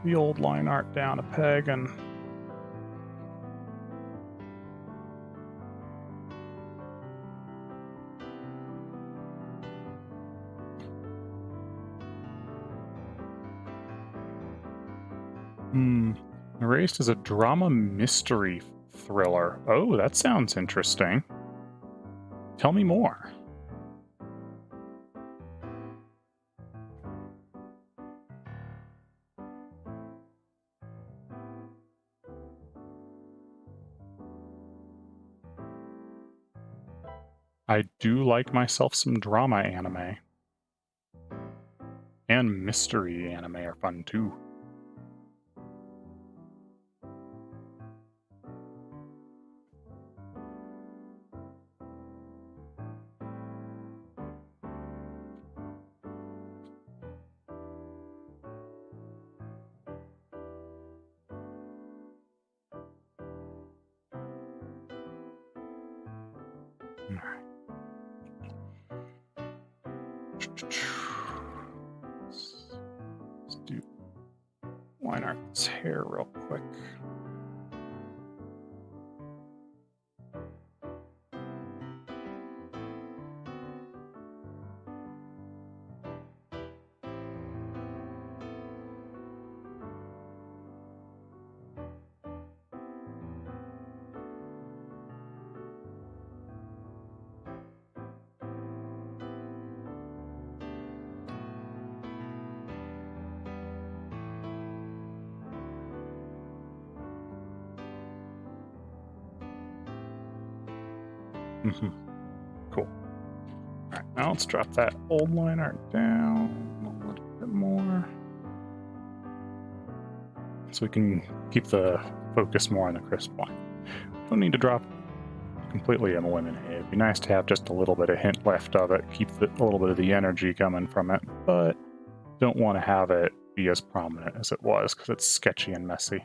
Speaker 1: the old line art down a peg and Erased is a drama mystery thriller. Oh, that sounds interesting. Tell me more. I do like myself some drama anime. And mystery anime are fun too. Let's do line art's hair real quick. Cool. Alright, now let's drop that old line art down a little bit more. so we can keep the focus more on the crisp line. Don't need to drop completely eliminate it. It'd be nice to have just a little bit of hint left of it, keep a little bit of the energy coming from it, but don't want to have it be as prominent as it was because it's sketchy and messy.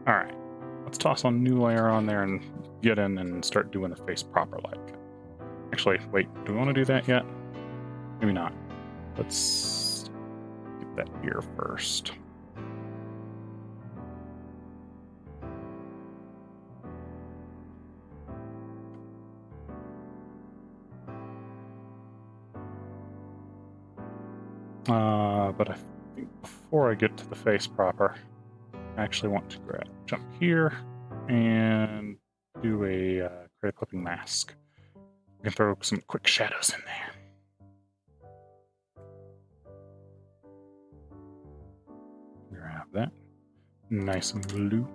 Speaker 1: Alright, let's toss a new layer on there and get in and start doing the face proper like. Actually, wait, do we want to do that yet? Maybe not. Let's get that here first. But I think before I get to the face proper, I actually want to jump here and do a create a clipping mask. We can throw some quick shadows in there. Grab that. Nice and blue.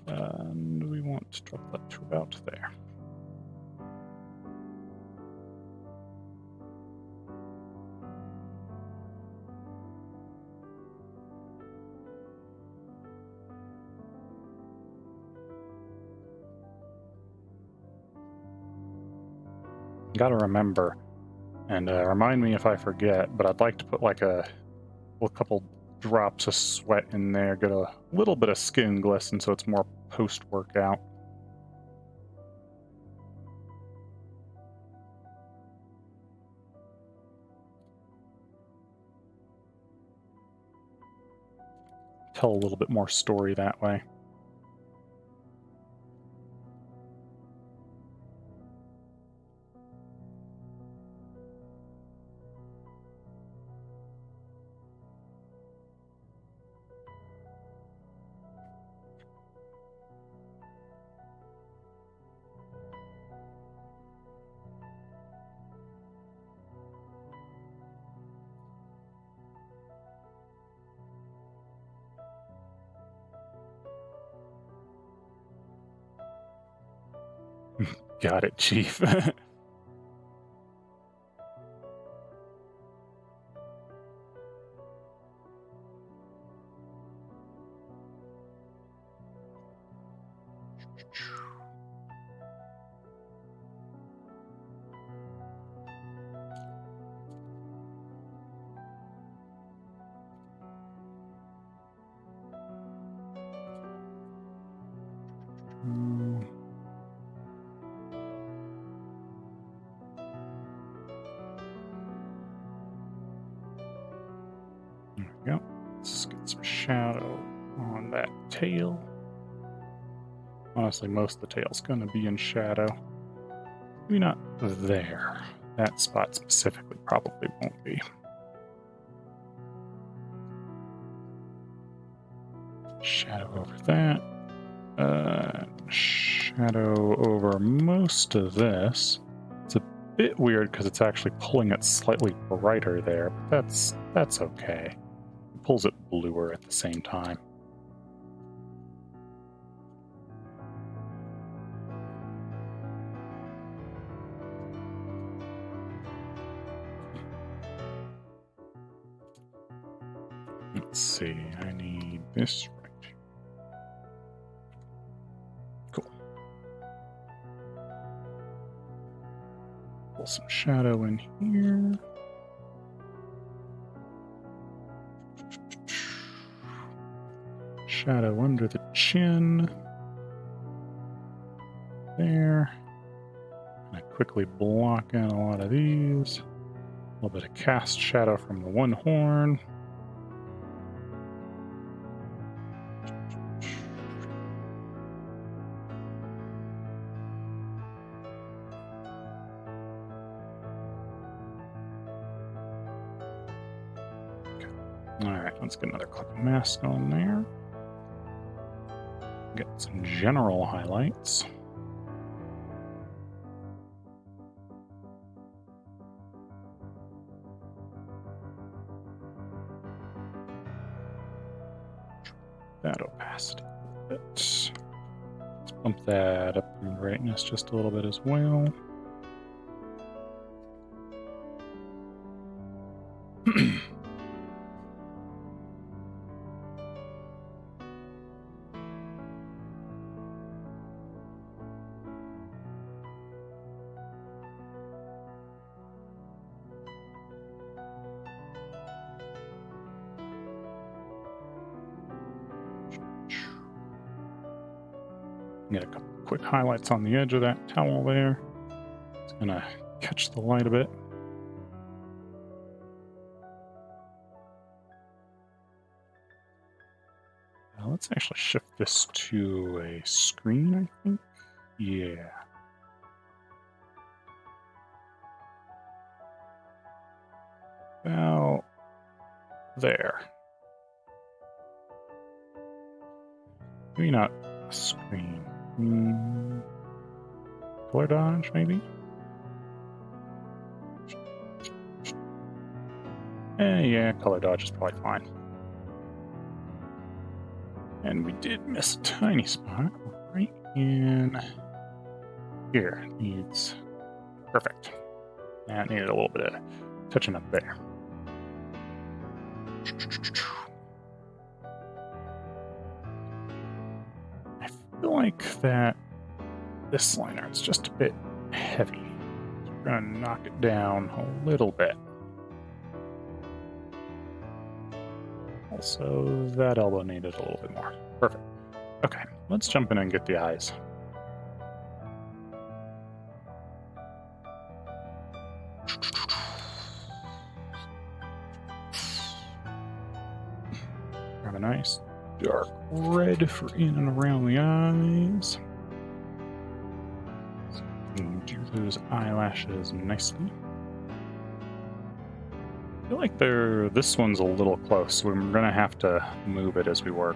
Speaker 1: And we want to drop that to about there. Gotta remember, and remind me if I forget, but I'd like to put like a couple drops of sweat in there, get a little bit of skin glisten so it's more post-workout. Tell a little bit more story that way. Got it, Chief. There we go. Let's get some shadow on that tail. Honestly, most of the tail's going to be in shadow. Maybe not there. That spot specifically probably won't be. Shadow over that. Shadow over most of this. It's a bit weird because it's actually pulling it slightly brighter there, but that's okay. It pulls it bluer at the same time. Let's see, I need this right. Cool. Pull some shadow in here. Shadow under the chin. There. And I quickly block in a lot of these. A little bit of cast shadow from the one horn. Alright, let's get another clip of mask on there. Get some general highlights. That opacity a bit. Let's bump that up in brightness just a little bit as well. Get a couple quick highlights on the edge of that towel there. It's gonna catch the light a bit. Let's actually shift this to a screen, I think. Yeah. About there. Maybe not a screen. Color dodge, maybe? Yeah, color dodge is probably fine. And we did miss a tiny spot right in here. Needs perfect. That needed a little bit of touching up there. I feel like that this liner is just a bit heavy. So we're gonna knock it down a little bit. Also, that elbow needed a little bit more. Perfect. Okay, let's jump in and get the eyes. Grab a nice dark red for in and around the eyes. So we can do those eyelashes nicely. I feel like this one's a little close, so we're going to have to move it as we work.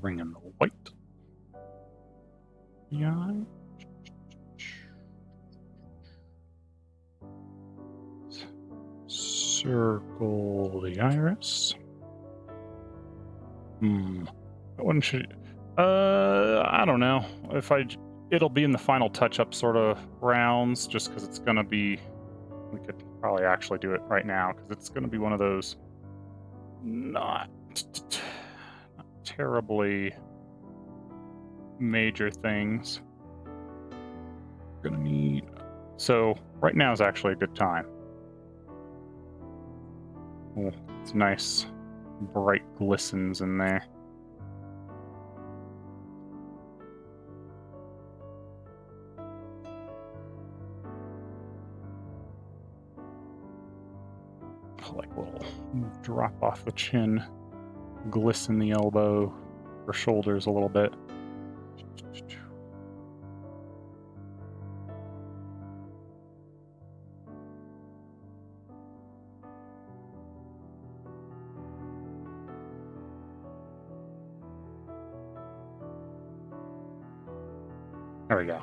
Speaker 1: Bring in the white. The eye. Circle the iris. That one should. I don't know if it'll be in the final touch-up sort of rounds, just because it's gonna be. We could probably actually do it right now because it's gonna be one of those not terribly major things. We're gonna need. So right now is actually a good time. Oh, it's nice, bright glistens in there. Like a little drop off the chin, glisten the elbow or shoulders a little bit. There we go.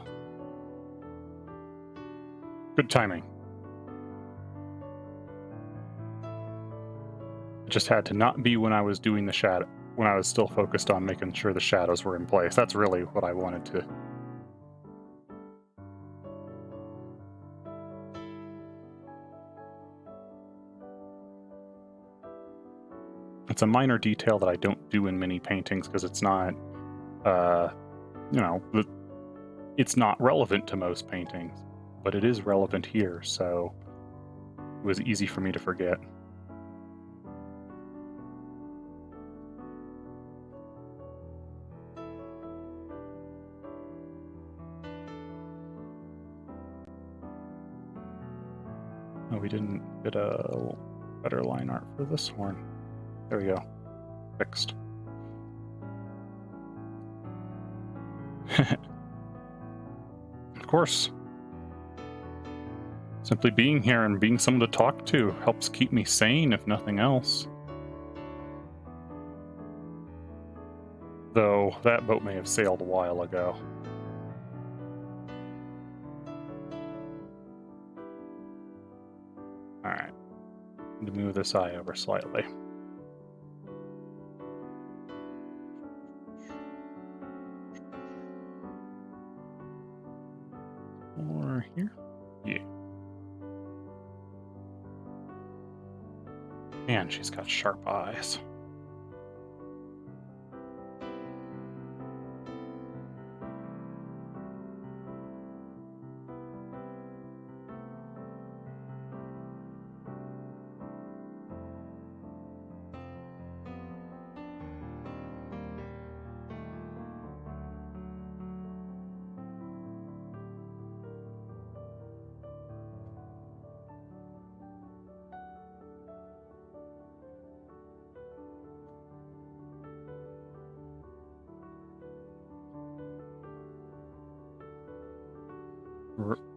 Speaker 1: Good timing. It just had to not be when I was doing the shadow, when I was still focused on making sure the shadows were in place. That's really what I wanted to. It's a minor detail that I don't do in many paintings because it's not, it's not relevant to most paintings, but it is relevant here, so it was easy for me to forget. Oh, we didn't get a better line art for this horn. There we go. Fixed. Of course. Simply being here and being someone to talk to helps keep me sane, if nothing else. Though that boat may have sailed a while ago. Alright. To move this eye over slightly. Or here? Yeah. Man, she's got sharp eyes.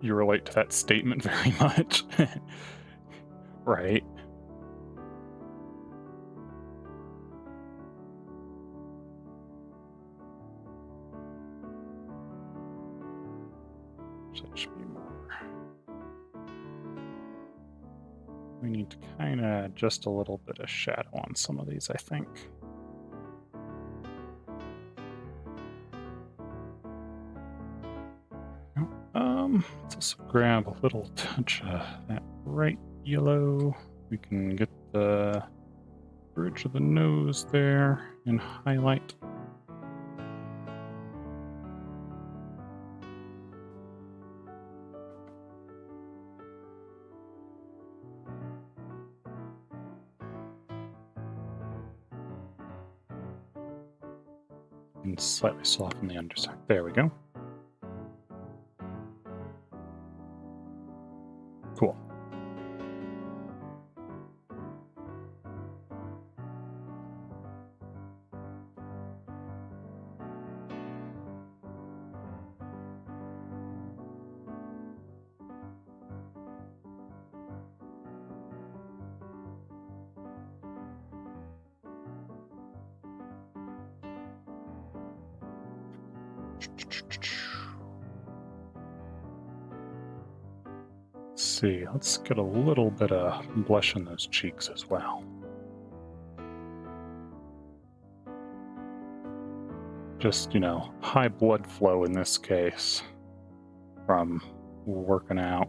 Speaker 1: You relate to that statement very much. Right. Should be more. We need to kind of just a little bit of shadow on some of these, I think. Let's also grab a little touch of that bright yellow. We can get the bridge of the nose there and highlight. And slightly soften the underside. There we go. Cool. See, let's get a little bit of blush in those cheeks as well. Just, you know, high blood flow in this case from working out.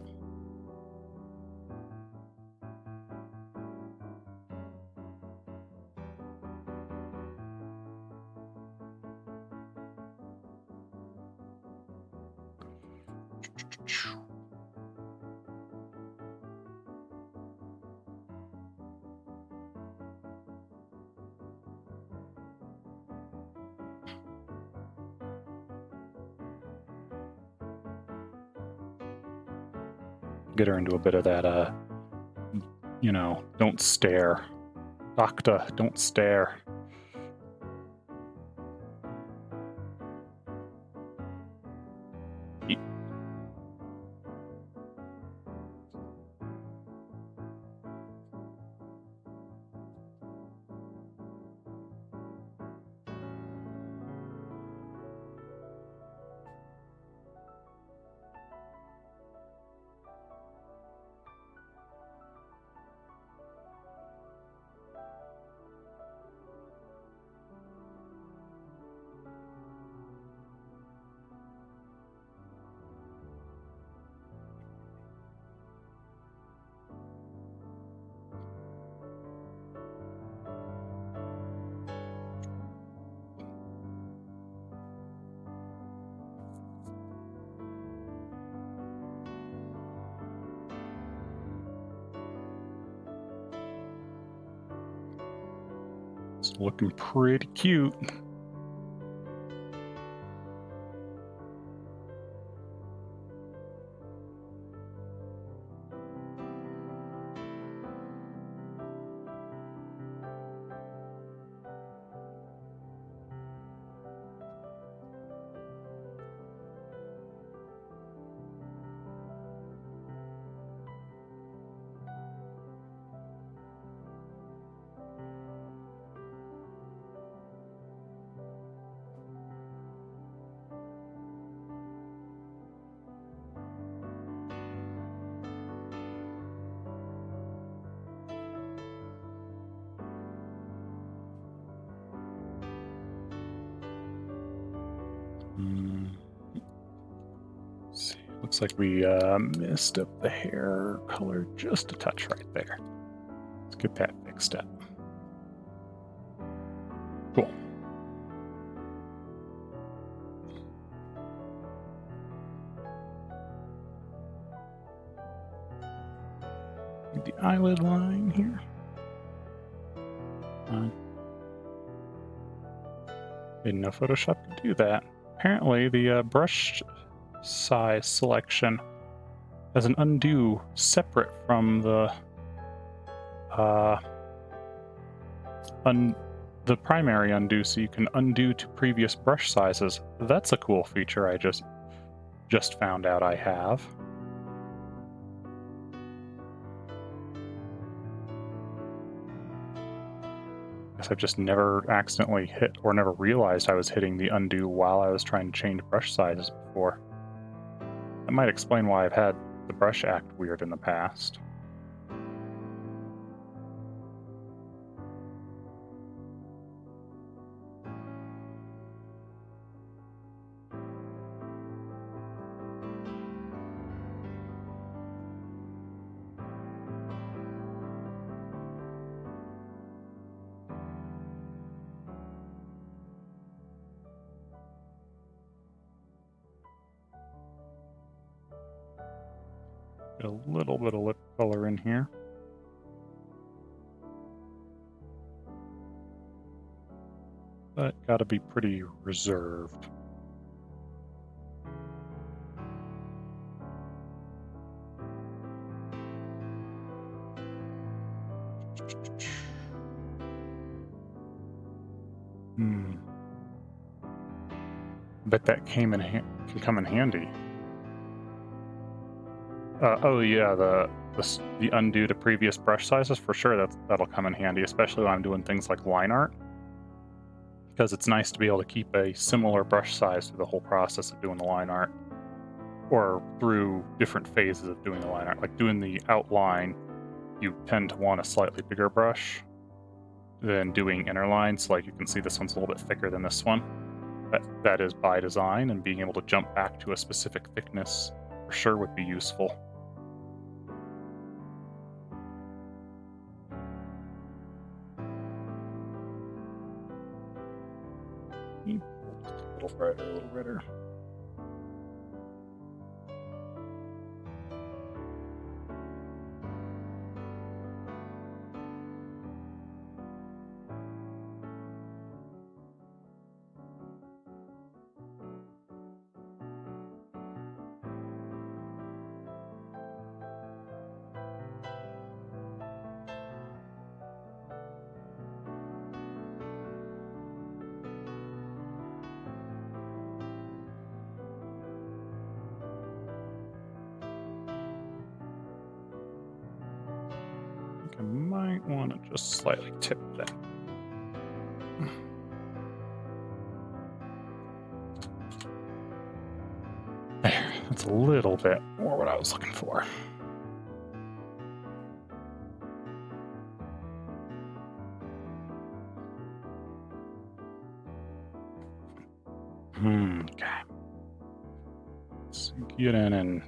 Speaker 1: Get her into a bit of that, you know, don't stare. Doctor, don't stare. It's looking pretty cute. Looks like we messed up the hair color just a touch right there. Let's get that fixed up. Cool. Get the eyelid line here. Didn't know Photoshop could do that. Apparently, the brush size selection has an undo separate from the primary undo, so you can undo to previous brush sizes. That's a cool feature I just found out I have. Guess I've just never accidentally hit or never realized I was hitting the undo while I was trying to change brush sizes before. That might explain why I've had the brush act weird in the past. Get a little bit of lip color in here. But gotta be pretty reserved. Bet that can come in handy. Oh yeah, the undo to previous brush sizes, for sure that'll come in handy, especially when I'm doing things like line art. Because it's nice to be able to keep a similar brush size through the whole process of doing the line art. Or through different phases of doing the line art. Like doing the outline, you tend to want a slightly bigger brush than doing inner lines. Like you can see this one's a little bit thicker than this one. That is by design, and being able to jump back to a specific thickness for sure would be useful. A little brighter, a little redder. I might want to just slightly tip that. There, that's a little bit more what I was looking for. Okay. Let's get in and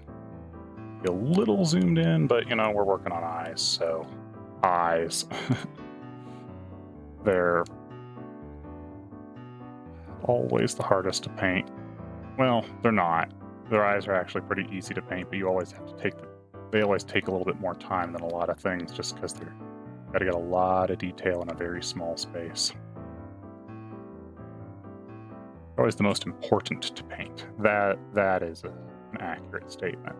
Speaker 1: be a little zoomed in, but you know, we're working on eyes, so eyes. They're always the hardest to paint. Well, they're not. Their eyes are actually pretty easy to paint, but you always have to they always take a little bit more time than a lot of things, just because they're got to get a lot of detail in a very small space. Always the most important to paint. That is an accurate statement.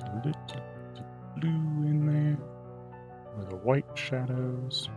Speaker 1: A little bit of blue in there, with the white shadows.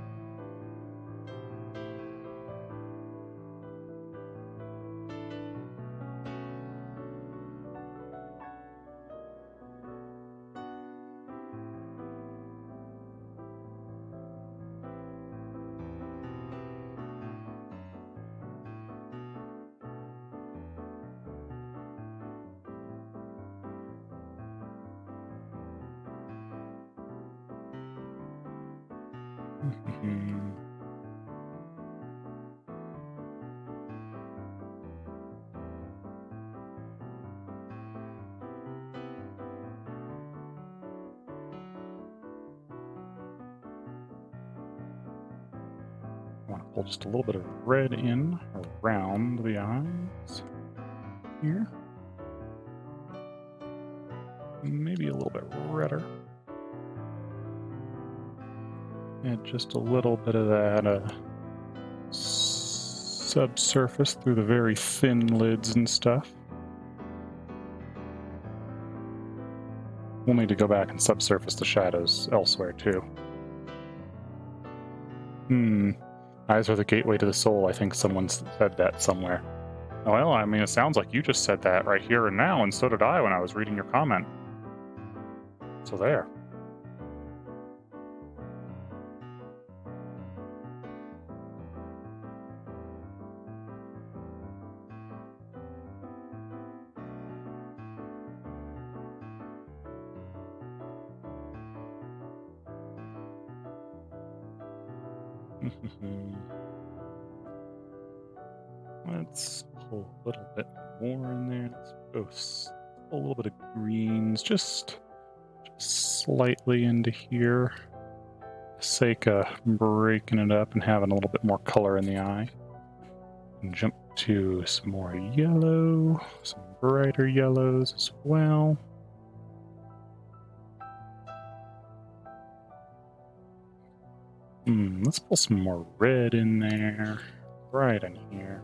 Speaker 1: I want to pull just a little bit of red in around the eyes here. Maybe a little bit redder. And just a little bit of that subsurface through the very thin lids and stuff. We'll need to go back and subsurface the shadows elsewhere too. Eyes are the gateway to the soul. I think someone said that somewhere. Well, I mean, it sounds like you just said that right here and now, and so did I when I was reading your comment. So there. Let's pull a little bit more in there. Let's pull a little bit of greens, just slightly into here, for the sake of breaking it up and having a little bit more color in the eye. And jump to some more yellow, some brighter yellows as well. Let's pull some more red in there, right in here.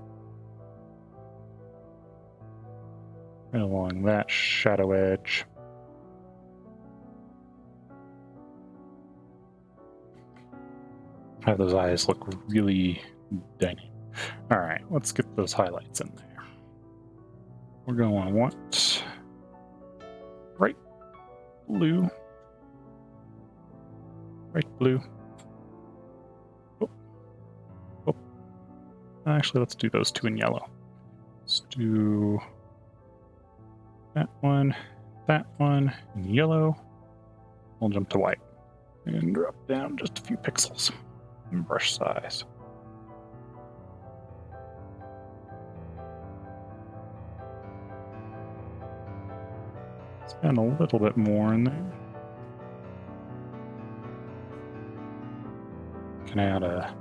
Speaker 1: Right along that shadow edge. Have those eyes look really dynamic. Alright, let's get those highlights in there. We're going to want bright blue. Bright blue. Actually, let's do those two in yellow. Let's do that one in yellow. We'll jump to white and drop down just a few pixels in brush size. Let's add a little bit more in there. Can add a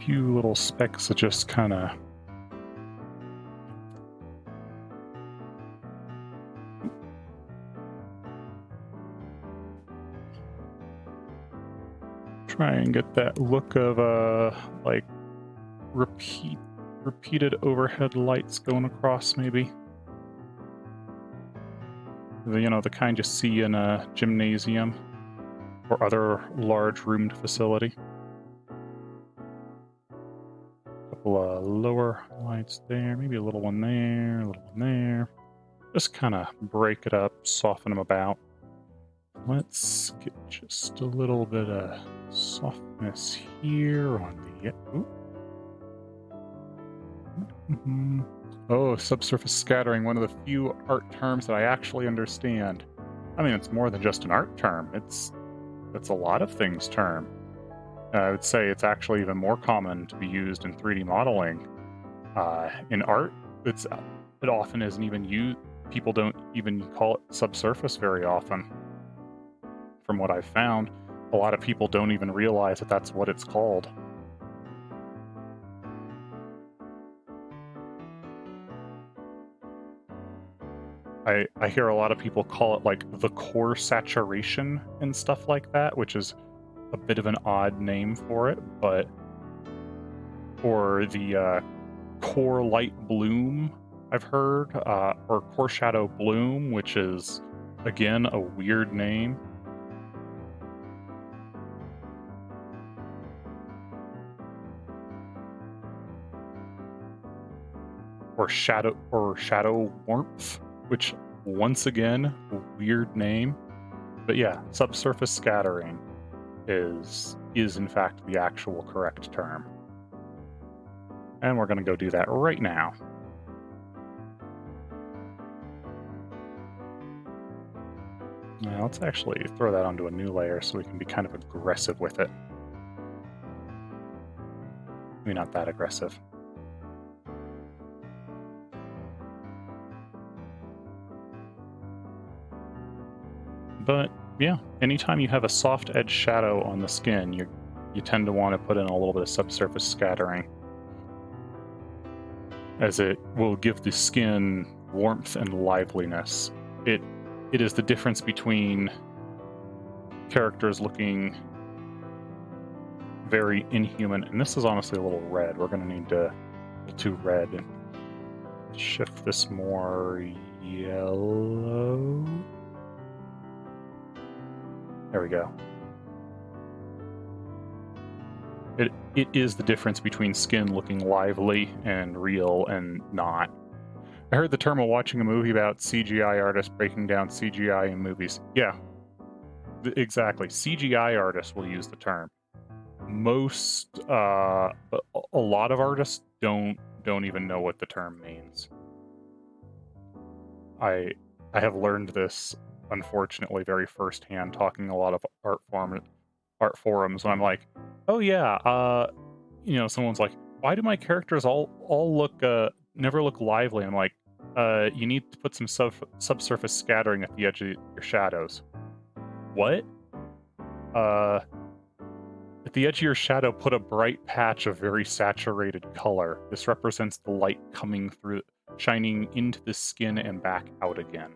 Speaker 1: few little specks that just kind of try and get that look of like repeated overhead lights going across, maybe. You know, the kind you see in a gymnasium or other large roomed facility. Lower lights there, maybe a little one there, a little one there. Just kind of break it up, soften them about. Let's get just a little bit of softness here on the... Oh, subsurface scattering, one of the few art terms that I actually understand. I mean, it's more than just an art term. It's a lot of things term. I would say it's actually even more common to be used in 3D modeling. In art, it often isn't even used. People don't even call it subsurface very often. From what I've found, a lot of people don't even realize that that's what it's called. I hear a lot of people call it like the core saturation and stuff like that, which is a bit of an odd name for it, or the core light bloom, I've heard, or core shadow bloom, which is, again, a weird name. Or shadow warmth, which, once again, a weird name. But yeah, subsurface scattering is in fact the actual correct term. And we're going to go do that right now. Now let's actually throw that onto a new layer so we can be kind of aggressive with it. Maybe not that aggressive. But yeah, anytime you have a soft edge shadow on the skin, you tend to want to put in a little bit of subsurface scattering, as it will give the skin warmth and liveliness. It is the difference between characters looking very inhuman, and this is honestly a little red. We're going to need to too red and shift this more yellow. There we go. It is the difference between skin looking lively and real and not. I heard the term while watching a movie about CGI artists breaking down CGI in movies. Yeah, exactly. CGI artists will use the term. Most, a lot of artists don't even know what the term means. I have learned this, unfortunately, very firsthand, talking a lot of art forums, and I'm like, oh yeah, you know, someone's like, why do my characters all look never look lively? And I'm like, you need to put some subsurface scattering at the edge of your shadows. What? At the edge of your shadow, put a bright patch of very saturated color. This represents the light coming through, shining into the skin and back out again.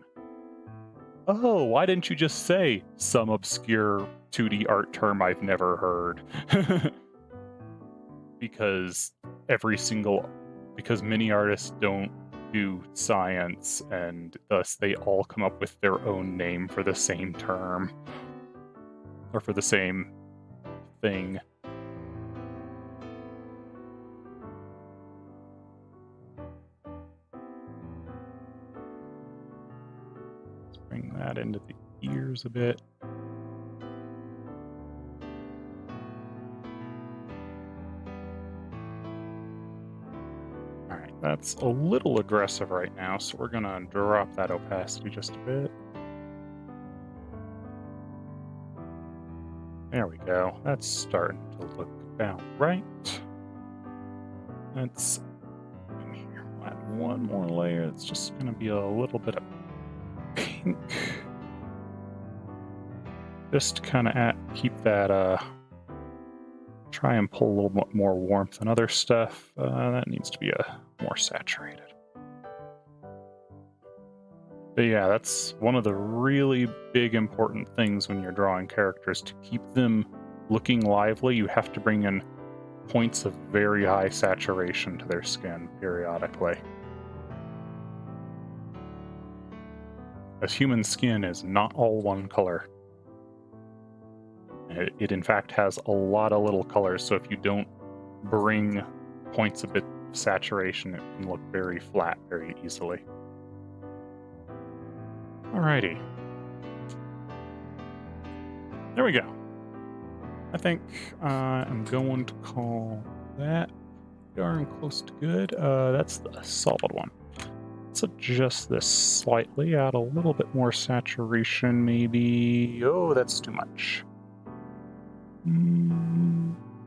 Speaker 1: Oh, why didn't you just say some obscure 2D art term I've never heard? Because many artists don't do science, and thus they all come up with their own name for the same term, or for the same thing. Let's bring that into the ears a bit. Alright, that's a little aggressive right now, so we're gonna drop that opacity just a bit. There we go. That's starting to look about right. Let's add one more layer. It's just going to be a little bit of pink. Just to kind of keep that, try and pull a little bit more warmth and other stuff. That needs to be more saturated. But yeah, that's one of the really big important things when you're drawing characters. To keep them looking lively, you have to bring in points of very high saturation to their skin periodically. As human skin is not all one color. It in fact has a lot of little colors, so if you don't bring points a bit of saturation, it can look very flat very easily. Alrighty. There we go. I think I'm going to call that darn close to good. That's the solid one. Let's adjust this slightly, add a little bit more saturation maybe. Oh, that's too much.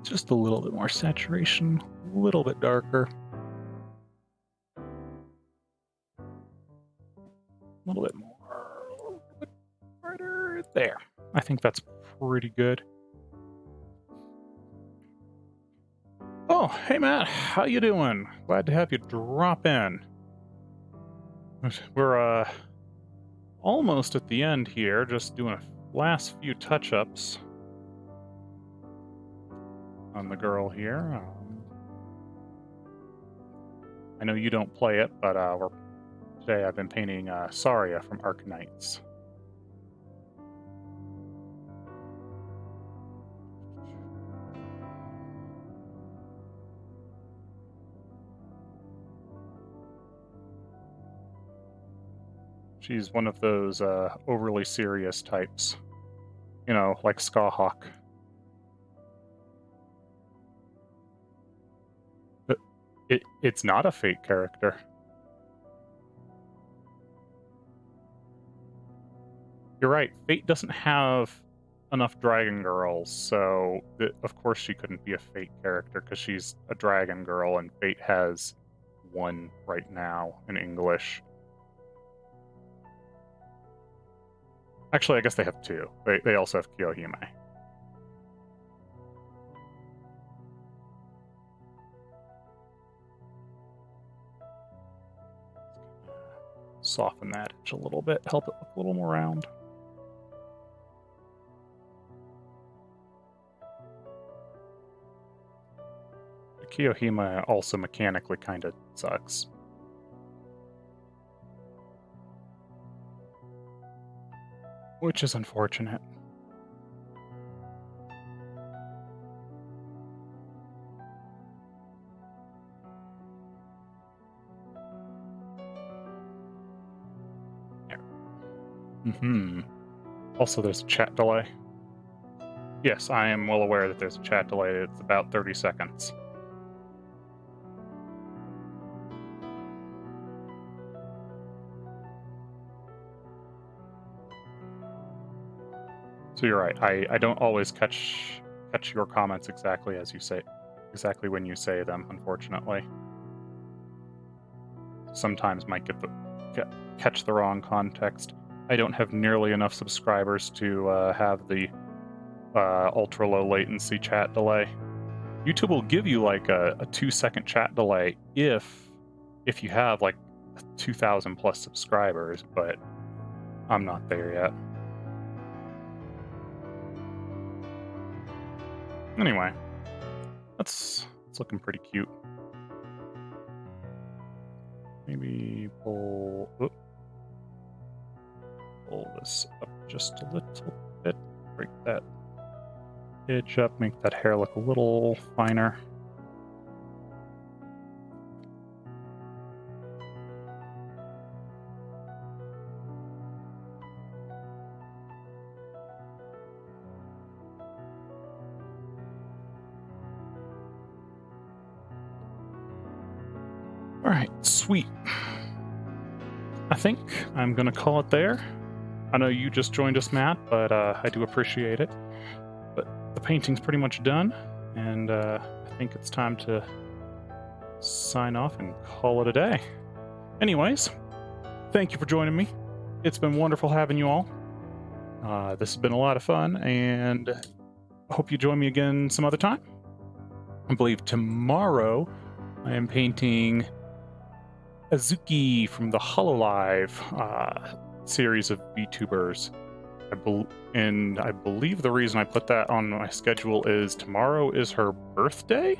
Speaker 1: Just a little bit more saturation, a little bit darker. A little bit more. Brighter there. I think that's pretty good. Oh, hey Matt, how you doing? Glad to have you drop in. We're almost at the end here, just doing a last few touch-ups on the girl here. I know you don't play it, but today I've been painting Saria from Arknights. She's one of those overly serious types. You know, like Skahawk. But it's not a fake character. You're right, Fate doesn't have enough dragon girls, so of course she couldn't be a Fate character because she's a dragon girl, and Fate has one right now in English. Actually, I guess they have two. They also have Kiyohime. Soften that edge a little bit, help it look a little more round. The Kiyohime also mechanically kind of sucks. Which is unfortunate. Also, there's a chat delay. Yes, I am well aware that there's a chat delay. It's about 30 seconds. So you're right. I don't always catch your comments exactly as you say, exactly when you say them, unfortunately. Sometimes might catch the wrong context. I don't have nearly enough subscribers to have the ultra low latency chat delay. YouTube will give you like a 2-second chat delay if you have like 2,000 plus subscribers, but I'm not there yet. Anyway, it's looking pretty cute. Maybe pull this up just a little bit, break that edge up, make that hair look a little finer. All right, sweet. I think I'm gonna call it there. I know you just joined us, Matt, but I do appreciate it. But the painting's pretty much done, and I think it's time to sign off and call it a day. Anyways, thank you for joining me. It's been wonderful having you all. This has been a lot of fun, and I hope you join me again some other time. I believe tomorrow I am painting Azuki from the Hololive series of Vtubers. I believe the reason I put that on my schedule is tomorrow is her birthday.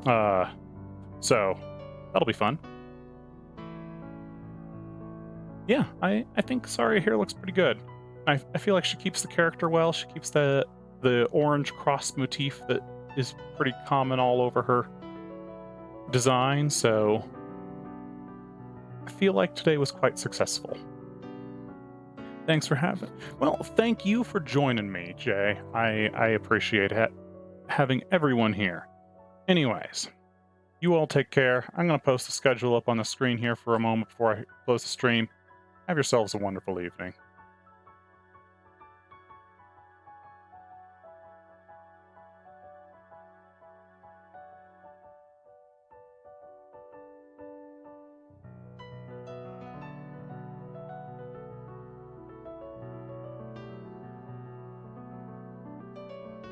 Speaker 1: So that'll be fun. Yeah, I think Saria here looks pretty good. I feel like she keeps the character well. She keeps the orange cross motif that is pretty common all over her design, so I feel like today was quite successful. Thanks for thank you for joining me, Jay. I appreciate having everyone here. Anyways, you all take care. I'm going to post the schedule up on the screen here for a moment before I close the stream. Have yourselves a wonderful evening.